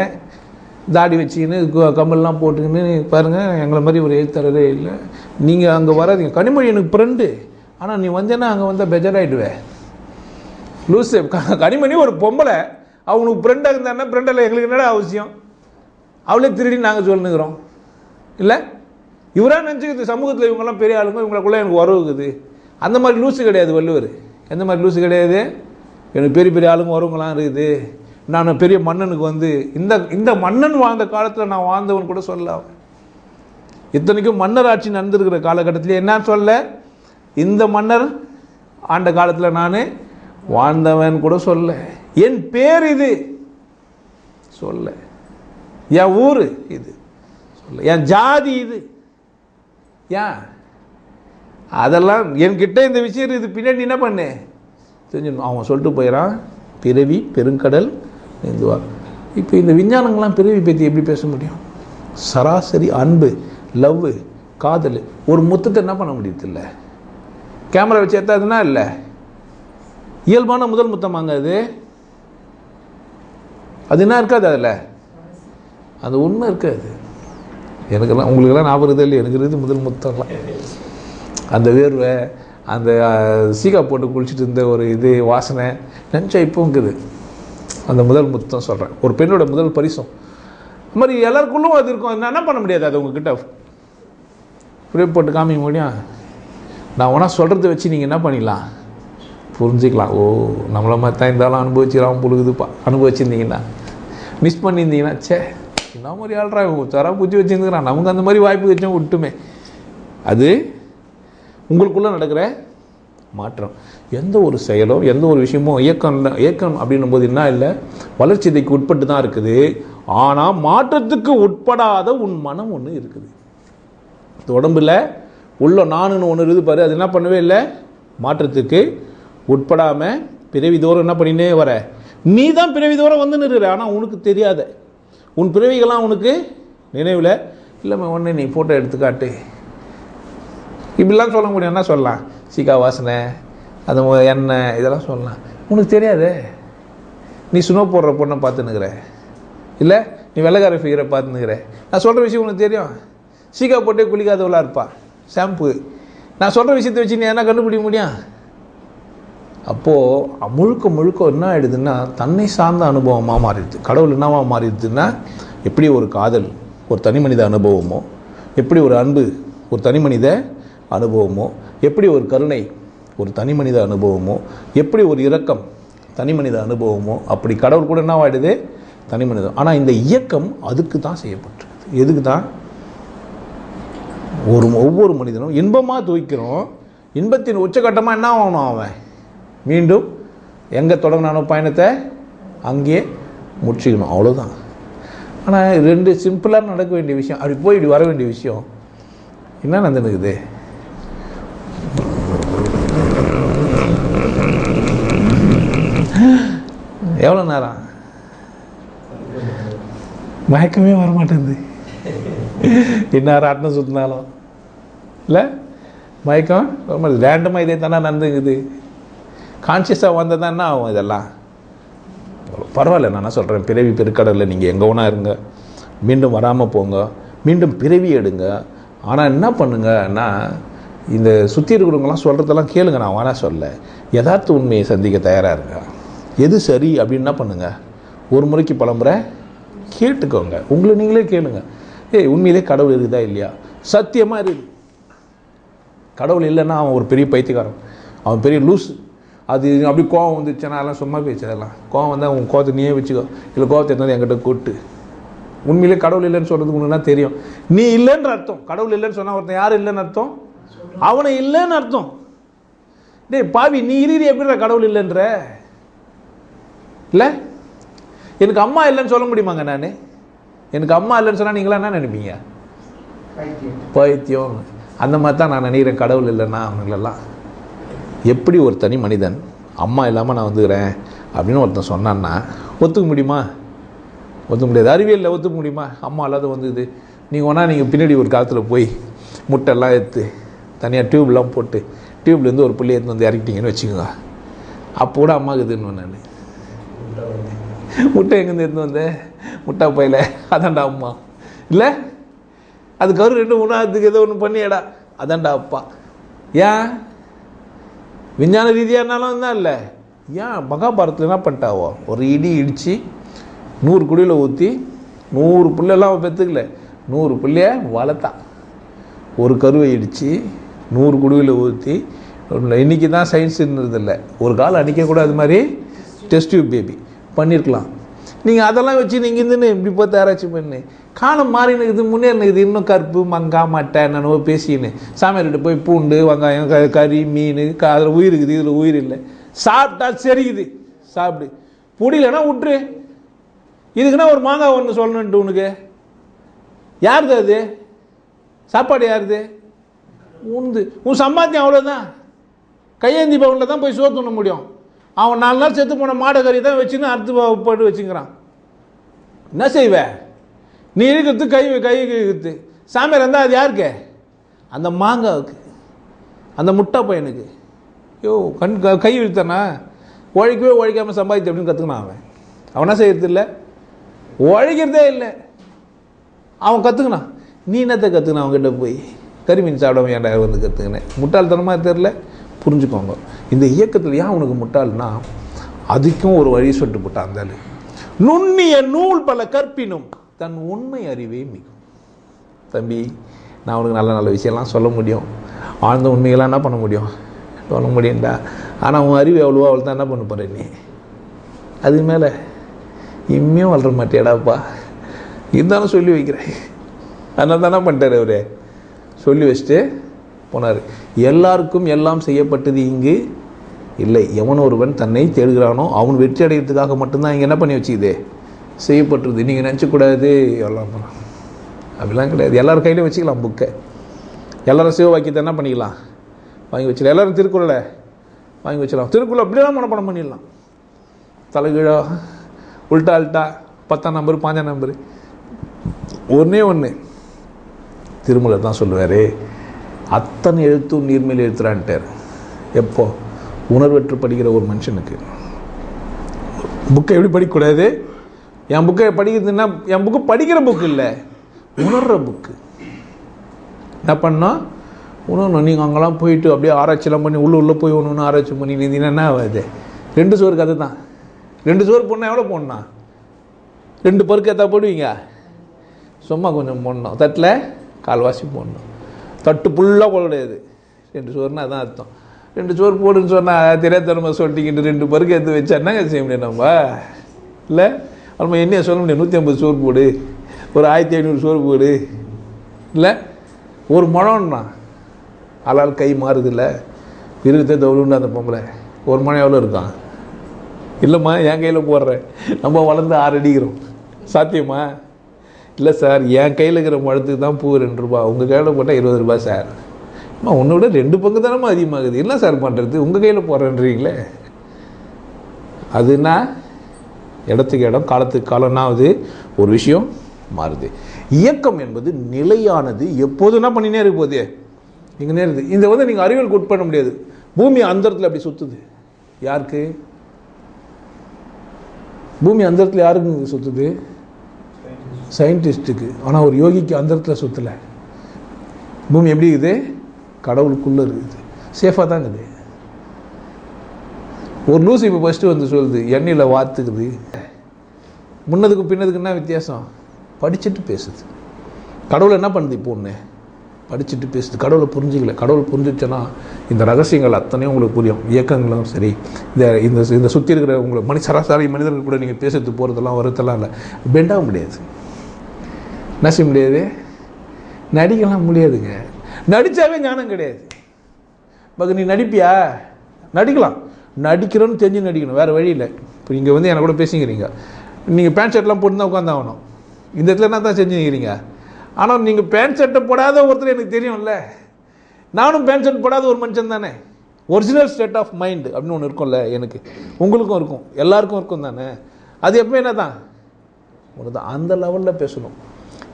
தாடி வச்சுக்கின்னு கம்மல்லாம் போட்டுக்கின்னு பாருங்கள், எங்களை மாதிரி ஒரு எழுத்தாளரே இல்லை, நீங்கள் அங்கே வராதிங்க. கனிமொழி எனக்கு ஃப்ரெண்டு, ஆனால் நீ வந்தேன்னா அங்கே வந்தால் பெஜராயிடுவேன். லூஸு. கனிமொழி ஒரு பொம்பளை, அவனுக்கு ஃப்ரெண்டாக இருந்தாருன்னா ஃப்ரெண்டில் எங்களுக்கு என்னடா அவசியம்? அவளே திருடி நாங்கள் சொல்லுங்கிறோம் இல்லை? இவராக நினச்சிக்கிது சமூகத்தில் இவங்கெல்லாம் பெரிய ஆளுங்க, இவங்களுக்குள்ளே எனக்கு உறவுக்குது. அந்த மாதிரி லூஸு கிடையாது வள்ளுவர். எந்த மாதிரி லூஸு கிடையாது? எனக்கு பெரிய பெரிய ஆளுங்க உறவுங்களாம் இருக்குது, நான் பெரிய மன்னனுக்கு வந்து இந்த மன்னன் வாழ்ந்த காலத்தில் நான் வாழ்ந்தவன் கூட சொல்லலாம். இத்தனைக்கும் மன்னர் ஆட்சி நடந்திருக்கிற காலகட்டத்தில் என்ன சொல்ல, இந்த மன்னர் ஆண்ட காலத்தில் நான் வாழ்ந்தவன் கூட சொல்ல. என் பேர் இது சொல்ல, என் ஊர் இது சொல்ல, என் ஜாதி இது. ஏன் அதெல்லாம் என்கிட்ட இந்த விஷயம் இது பின்னாடி என்ன பண்ணு தெரிஞ்சிடணும். அவன் சொல்லிட்டு போயிடான், பிறவி பெருங்கடல் நீந்துவார். இப்போ இந்த விஞ்ஞானங்கள்லாம் பிறவி பற்றி எப்படி பேச முடியும்? சராசரி அன்பு, லவ், காதல். ஒரு முத்தத்தை என்ன பண்ண முடியதில்ல, கேமரா வச்சு ஏற்றாதுன்னா இல்லை, இயல்பான முதல் முத்தமாங்க அது. அது என்ன இருக்காது அதில், அது உண்மை இருக்காது. எனக்கெல்லாம் உங்களுக்கெல்லாம் ஞாபகம் இருக்குது இல்லை? எனக்கு இருக்குது முதல் முத்தம்லாம். அந்த வேர்வை, அந்த சீகா போட்டு குளிச்சுட்டு இருந்த ஒரு இது வாசனை நினச்சா இப்போ இருக்குது. அந்த முதல் முத்தம் சொல்கிறேன், ஒரு பெண்ணோட முதல் பரிசம். அது மாதிரி எல்லாருக்குள்ளும் அது இருக்கும். என்ன பண்ண முடியாது, அது உங்ககிட்ட ஃப்ரே போட்டு காமிக்க முடியும். நான் ஒன்றா சொல்கிறத வச்சு நீங்கள் என்ன பண்ணிடலாம், புரிஞ்சுக்கலாம். ஓ நம்மளை மாதிரி தான் இருந்தாலும் அனுபவிச்சுக்கலாம் பொழுதுப்பா. அனுபவிச்சிருந்தீங்கன்னா, மிஸ் பண்ணியிருந்தீங்கன்னா, சே என்ன மாதிரி ஆள்றா தரா பூச்சி வச்சுருந்துக்கிறான், நமக்கு அந்த மாதிரி வாய்ப்பு வச்சோம் விட்டுமே. அது உங்களுக்குள்ளே நடக்கிற மாற்றம். எந்த ஒரு செயலோ எந்த ஒரு விஷயமோ இயக்கம் அப்படின்னும் போது என்ன இல்லை, வளர்ச்சிதைக்கு உட்பட்டு தான் இருக்குது. ஆனால் மாற்றத்துக்கு உட்படாத உன் மனம் ஒன்று இருக்குது. இந்த உடம்புல உள்ள நானுன்னு ஒன்று இருக்குது பாரு, அது என்ன பண்ணவே இல்லை, மாற்றத்துக்கு உட்படாமல் பிறவி தோறும் என்ன பண்ணினே வர. நீ தான் பிறவி தோறும் வந்து நிறுற, ஆனால் உனக்கு தெரியாத உன் பிறவிகள்லாம் உனக்கு நினைவில் இல்லைம்மா. ஒன்று நீ ஃபோட்டோ எடுத்துக்காட்டு, இப்படிலாம் சொல்ல முடியும். என்ன சொல்லலாம், சீக்கா வாசனை, அது எண்ணெய், இதெல்லாம் சொல்லலாம். உனக்கு தெரியாது. நீ சுனோ போடுற பொண்ணை பார்த்துன்னுக்கிற, இல்லை நீ வெள்ளைக்கார ஃபிகரை பார்த்துன்னுக்கிற. நான் சொல்கிற விஷயம் உனக்கு தெரியும். சீக்கா போட்டே குளிக்காதவளாக இருப்பா, ஷாம்பு. நான் சொல்கிற விஷயத்தை வச்சு நீ என்ன கண்டுபிடிக்க முடியும்? அப்போது முழுக்க முழுக்க என்ன ஆகிடுதுன்னா தன்னை சார்ந்த அனுபவமாக மாறிடுது. கடவுள் என்னவா மாறிடுதுன்னா, எப்படி ஒரு காதல் ஒரு தனி மனித அனுபவமோ, எப்படி ஒரு அன்பு ஒரு தனி மனித அனுபவமோ, எப்படி ஒரு கருணை ஒரு தனி மனித அனுபவமோ, எப்படி ஒரு இரக்கம் தனி மனித அனுபவமோ, அப்படி கடவுள் கூட என்ன ஆகிடுது தனி மனிதம். ஆனால் இந்த இயக்கம் அதுக்கு தான் செய்யப்பட்டிருக்கு. எதுக்கு தான்? ஒவ்வொரு மனிதனும் இன்பமாக துவைக்கிறோம். இன்பத்தின் உச்சகட்டமாக என்ன ஆகணும்? அவன் மீண்டும் எங்கே தொடங்கினானோ பயணத்தை அங்கேயே முடிச்சுக்கணும். அவ்வளோதான். ஆனால் 2 சிம்பிளாக நடக்க வேண்டிய விஷயம், அப்படி போய் இப்படி வர வேண்டிய விஷயம் என்ன நடந்துக்குது? எவ்வளோ நேரம் மயக்கமே வரமாட்டேங்குது. இன்னார் ஆட்டினம் சுற்றினாலும் இல்லை மயக்கம் வரமாட்டேது. ரேண்டமாக இதே தானே நடந்துக்குது. கான்சியஸாக வந்தால் தான் என்ன ஆகும்? இதெல்லாம் பரவாயில்ல. நான் என்ன சொல்கிறேன், பிறவி பெருக்கடலில் நீங்கள் எங்கே வேணா இருங்க, மீண்டும் வராமல் போங்க, மீண்டும் பிறவி எடுங்க. ஆனால் என்ன பண்ணுங்கன்னா, இந்த சுற்றி இருக்கிறவங்களாம் சொல்கிறதெல்லாம் கேளுங்க. நான் வேணா சொல்ல, யதார்த்த உண்மையை சந்திக்க தயாராக இருங்க. எது சரி அப்படின்னு என்ன பண்ணுங்க, ஒரு முறைக்கு பலமுறை கேட்டுக்கோங்க. உங்களை நீங்களே கேளுங்க. உண்மையிலே கடவுள் இருக்குதா இல்லையா? சத்தியமாக இருக்குது. கடவுள் இல்லைன்னா அவன் ஒரு பெரிய பைத்தியக்காரன், அவன் பெரிய லூஸ். அது அப்படி கோவம் வந்துச்சுன்னா அதெல்லாம் சும்மா பேச்சதெல்லாம். கோவம் வந்தால் உங்கள் கோவத்தை நீயே வச்சுக்கோ, இல்லை கோவத்தை இருந்தால் என்கிட்ட கூட்டு. உண்மையிலே கடவுள் இல்லைன்னு சொல்கிறதுக்கு முன்னா தெரியும். நீ இல்லைன்ற அர்த்தம். கடவுள் இல்லைன்னு சொன்னால் ஒருத்தன் யார் இல்லைன்னு அர்த்தம்? அவனை இல்லைன்னு அர்த்தம். டேய் பாவி, நீ இறுதி எப்படி கடவுள் இல்லைன்ற? இல்லை, எனக்கு அம்மா இல்லைன்னு சொல்ல முடியுமாங்க? நான் எனக்கு அம்மா இல்லைன்னு சொன்னால் நீங்களாம் என்ன நினைப்பீங்க? பைத்தியம். அந்த மாதிரி தான் நான் நினைக்கிறேன் கடவுள் இல்லைன்னா அவங்களெல்லாம். எப்படி ஒரு தனி மனிதன் அம்மா இல்லாமல் நான் வந்துக்கிறேன் அப்படின்னு ஒருத்தன் சொன்னான்னா ஒத்துக்க முடியுமா? ஒத்துக்க முடியாது. அறிவியலில் ஒத்துக்க முடியுமா? அம்மா இல்லாத வந்துது. நீங்கள் ஒன்றா நீங்கள் பின்னாடி ஒரு காலத்தில் போய் முட்டைலாம் எடுத்து தனியாக டியூப்லாம் போட்டு டியூப்லேருந்து ஒரு பிள்ளைய எடுத்து வந்து இறக்கிட்டீங்கன்னு வச்சுக்கோங்க. அப்போ கூட அம்மா இருக்குதுன்னு நான் முட்டை எங்கேருந்து எடுத்து வந்தேன்? முட்டா பையில. அதான்டா அம்மா. இல்லை, அது கரு 2 3 ஏதோ ஒன்று பண்ணியடா, அதான்டா அப்பா. ஏன்? விஞ்ஞான ரீதியாக இருந்தாலும் தான் இல்லை. ஏன் மகாபாரத்தில் என்ன பண்ணிட்டாவோ, ஒரு இடி இடித்து 100 குடியில் ஊற்றி 100 பிள்ளைலாம் பெற்றுக்கல, 100 பிள்ளைய வளர்த்தா. ஒரு கருவை இடித்து 100 குடியில் ஊற்றி. இன்றைக்கி தான் சயின்ஸ் இருந்ததில்லை, ஒரு காலம் அன்றைக்கே கூட அது மாதிரி டெஸ்ட் டியூப் பேபி பண்ணியிருக்கலாம். நீங்கள் அதெல்லாம் வச்சு நீங்கள் இருந்துன்னு இப்படி போய் ஆராய்ச்சி பண்ணு. காலம் மாறினுக்குது, முன்னேறினுக்குது. இன்னும் கருப்பு மங்கா மட்டை என்னென்னவோ பேசின்னு சாமியார்கிட்ட போய் பூண்டு வெங்காயம் கறி மீன் அதில் உயிர் இருக்குது, இதில் உயிர் இல்லை. சாப்பிட்டா சரிக்குது, சாப்பிடு. பிடிலன்னா விட்டுரு. இதுக்குன்னா ஒரு மாங்காய் ஒன்று சொல்லணுன்ட்டு உனக்கு யாருது? அது சாப்பாடு யாருது? உந்து. உன் சம்பாத்தியம் அவ்வளோதான். கையேந்தி பவுனில் தான் போய் சோறு துண்ண முடியும். அவன் 4 நாள் செத்து போன மாடை கறி தான் வச்சுன்னு அறுத்து போட்டு வச்சுக்கிறான். என்ன செய்வ நீ? இருக்கிறது கை இருக்குது. சாமியார் இருந்தால் அது யாருக்கு? அந்த மாங்காவுக்கு, அந்த முட்டை பையனுக்கு. கை இழுத்தானா? உழைக்கவே உழைக்காமல் சம்பாதித்து அப்படின்னு கற்றுக்கினான் அவன். அவனா செய்யறது இல்லை, உழைக்கிறதே இல்லை. அவன் கற்றுக்கினான். நீ என்னத்தை கற்றுக்கினான் அவங்ககிட்ட போய்? கறிமீன் சாப்பிடாம ஏன்டா வந்து கற்றுக்கினேன்? முட்டாள்தனமாக தெரில. புரிஞ்சுக்கோங்க. இந்த இயக்கத்தில் ஏன் உனக்கு முட்டாள்னா, அதுக்கும் ஒரு வழி சொல்லிட்டு போட்டான். அந்த நுண்ணிய நூல் பல கற்பினும் தன் உண்மை அறிவே மிகும். தம்பி, நான் உனக்கு நல்ல நல்ல விஷயம்லாம் சொல்ல முடியும், ஆழ்ந்த உண்மைகள்லாம் என்ன பண்ண முடியும்? சொல்ல முடியும்டா. ஆனால் உன் அறிவு எவ்வளவோ அவள் தான் என்ன பண்ண போகிற நீ? அது மேலே இம்மையும் வளர மாட்டேடாப்பா. இருந்தாலும் சொல்லி வைக்கிறேன். அதனால தானே பண்ணிட்டார் அவரு. சொல்லி வச்சுட்டு போனார். எல்லாருக்கும் எல்லாம் செய்யப்பட்டது இங்கு இல்லை. எவன் ஒருவன் தன்னை தேடுகிறானோ அவன் வெற்றி அடைகிறதுக்காக மட்டும்தான் இங்கே என்ன பண்ணி வச்சுக்குது, செய்யப்பட்டுருது. நீங்கள் நினச்சக்கூடாது எல்லாம் பண்ணலாம், அப்படிலாம் கிடையாது. எல்லோரும் கையிலையும் வச்சுக்கலாம் புக்கை. எல்லோரும் சிவ வாக்கியத்தை என்ன பண்ணிக்கலாம், வாங்கி வச்சுக்கலாம். எல்லோரும் திருக்குறளை வாங்கி வச்சிடலாம். திருக்குறள் அப்படியெல்லாம் மனப்பாடம் பண்ணிடலாம். தலைகீழா உல்ட்டா அல்ட்டா 10ஆம் நம்பர் 5ஆம் நம்பர். ஒன்றே ஒன்று திருமூலர் தான் சொல்லுவார், அத்தனை எழுத்தும் நீர்மேல் எழுத்துறான்ட்டார். எப்போ? உணர்வற்று படிக்கிற ஒரு மனுஷனுக்கு. புக்கை எப்படி படிக்கக்கூடாது? என் புக்கை படிக்கிறதுன்னா, என் புக்கு படிக்கிற புக்கு இல்லை, உணர்கிற புக்கு. என்ன பண்ணோம்? ஒன்று நீங்கள் அங்கெல்லாம் போயிட்டு அப்படியே ஆராய்ச்சிலாம் பண்ணி உள்ளே போய் ஒன்று ஆராய்ச்சி பண்ணி இருந்தீங்கன்னா என்ன ஆகுது? 2 சோறு கதை தான். 2 சோறு போடணும். எவ்வளோ போடணும்? 2 பருக்கு ஏற்றா போடுவீங்க? சும்மா கொஞ்சம் போடணும். தட்டில் கால்வாசி போடணும். தட்டு ஃபுல்லாக போட கிடையாது. 2 சோறுனா அதான் அர்த்தம். 2 சோறு போடுன்னு சொன்னால் தெரியாதனமா சொல்லிட்டிங்கிட்டு 2 பருக்கு எடுத்து வச்சா என்னங்க செய்ய முடியும் நம்ம? இல்லை நம்ம என்னைய சொல்ல முடியும்? 150 சோறு போடு, ஒரு 1500 சோறு போடு, இல்லை ஒரு முழம்னா ஆளால் கை மாறுது. இல்லை இருக்கிறதே தவுளுண்டு அந்த பொம்பளை. ஒரு முழம் எவ்வளோ இருக்கான்? இல்லைம்மா என் கையில் போடுறேன். நம்ம வளர்ந்து 6 அடிக்கிறோம். சாத்தியமா? இல்லை சார், என் கையில் இருக்கிற முழத்துக்கு தான் பூ 2 ரூபா, உங்கள் கையில் போட்டால் 20 ரூபா சார். அம்மா உன்னை விட 2 பங்கு தானே அதிகமாகுது. என்ன சார் பண்ணுறது? உங்கள் கையில் போடுறேன்றீங்களே. அதுனா இடத்துக்கு இடம், காலத்துக்கு காலம்னாவது ஒரு விஷயம் மாறுது. இயக்கம் என்பது நிலையானது. எப்போதும் என்ன பண்ணினே இருக்கு போதே இங்கே நேருது. இதை நீங்கள் அறிவியலுக்கு உட்பட முடியாது. பூமி அந்தரத்தில் அப்படி சுற்றுது. யாருக்கு? பூமி அந்தரத்தில் யாருக்கு சுற்றுது? சயின்டிஸ்ட்டுக்கு. ஆனால் ஒரு யோகிக்கு அந்தரத்தில் சுற்றலை. பூமி எப்படி இருக்குது? கடவுளுக்குள்ளே இருக்குது. சேஃபாக தான் இருக்குது. ஒரு லூசி இப்போ ஃபஸ்ட்டு வந்து சொல்லுது எண்ணெயில் வாத்துக்குது. முன்னதுக்கு பின்னதுக்கு என்ன வித்தியாசம்? படிச்சுட்டு பேசுது. கடவுளை என்ன பண்ணுது? இப்போ ஒன்று படிச்சுட்டு பேசுது. கடவுளை புரிஞ்சிக்கல. கடவுள் புரிஞ்சிச்சோன்னா இந்த ரகசியங்கள் அத்தனையும் உங்களுக்கு புரியும். இயக்கங்களும் சரி, இந்த சுற்றி இருக்கிற உங்களை சராசரி மனிதர்கள் கூட நீங்கள் பேசுறது போகிறதெல்லாம் வருத்தெல்லாம் இல்லை. பெண்டாக முடியாது. என்ன செய்ய முடியாது? நடிக்கலாம் முடியாதுங்க. நடித்தாவே ஞானம் கிடையாது. பக்கு நீ நடிப்பியா? நடிக்கலாம். நடிக்கிறோன்னு தெரிஞ்சு நடிக்கணும், வேறு வழி இல்லை. இப்போ நீங்கள் என்னை கூட பேசிக்கிறீங்க, நீங்கள் பேண்ட் ஷர்ட்லாம் போட்டு தான் உட்காந்தாகணும். இந்த இடத்துல என்ன தான் செஞ்சுக்கிறீங்க? ஆனால் நீங்கள் பேண்ட் ஷர்ட்டை போடாத ஒருத்தர் எனக்கு தெரியும்ல. நானும் பேண்ட் ஷர்ட் போடாத ஒரு மனுஷன் தானே. ஒரிஜினல் ஸ்டேட் ஆஃப் மைண்டு அப்படின்னு ஒன்று இருக்கும்ல. எனக்கு உங்களுக்கும் இருக்கும், எல்லாருக்கும் இருக்கும் தானே. அது எப்போ என்ன தான் ஒன்று தான். அந்த லெவலில் பேசணும்.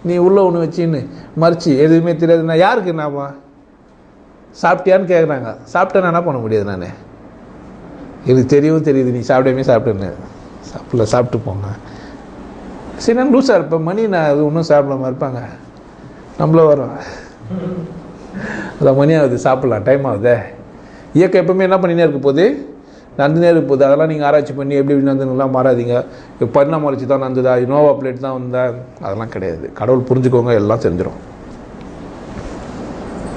நீ உள்ளே ஒன்று வச்சின்னு மறைச்சி எதுவுமே தெரியாது. நான் யாருக்கு என்னப்பா சாப்பிட்டியான்னு கேட்குறாங்க. சாப்பிட்டேன்னா என்ன பண்ண முடியாது? நான் எனக்கு தெரியவும் தெரியுது நீ சாப்பிட்டேன்னு. சாப்பிட்டு போங்க. சரி, நான் லூஸாக இருப்பேன். மணி நான் அது ஒன்றும் சாப்பிடாம இருப்பாங்க. நம்மள வரோம் அதான் மணி ஆகுது, சாப்பிட்லாம், டைம் ஆகுதே. இயக்கம் எப்பவுமே என்ன பண்ணினே இருக்க போகுது? நடந்துனே இருக்க போகுது. அதெல்லாம் நீங்கள் ஆராய்ச்சி பண்ணி எப்படி நடந்துலாம் மாறாதீங்க. பரிணாம வளர்ச்சி தான் நடந்ததா, நோவா பிளேட் தான் வந்தா, அதெல்லாம் கிடையாது. கடவுள் புரிஞ்சுக்கோங்க, எல்லாம் தெரிஞ்சிடும்.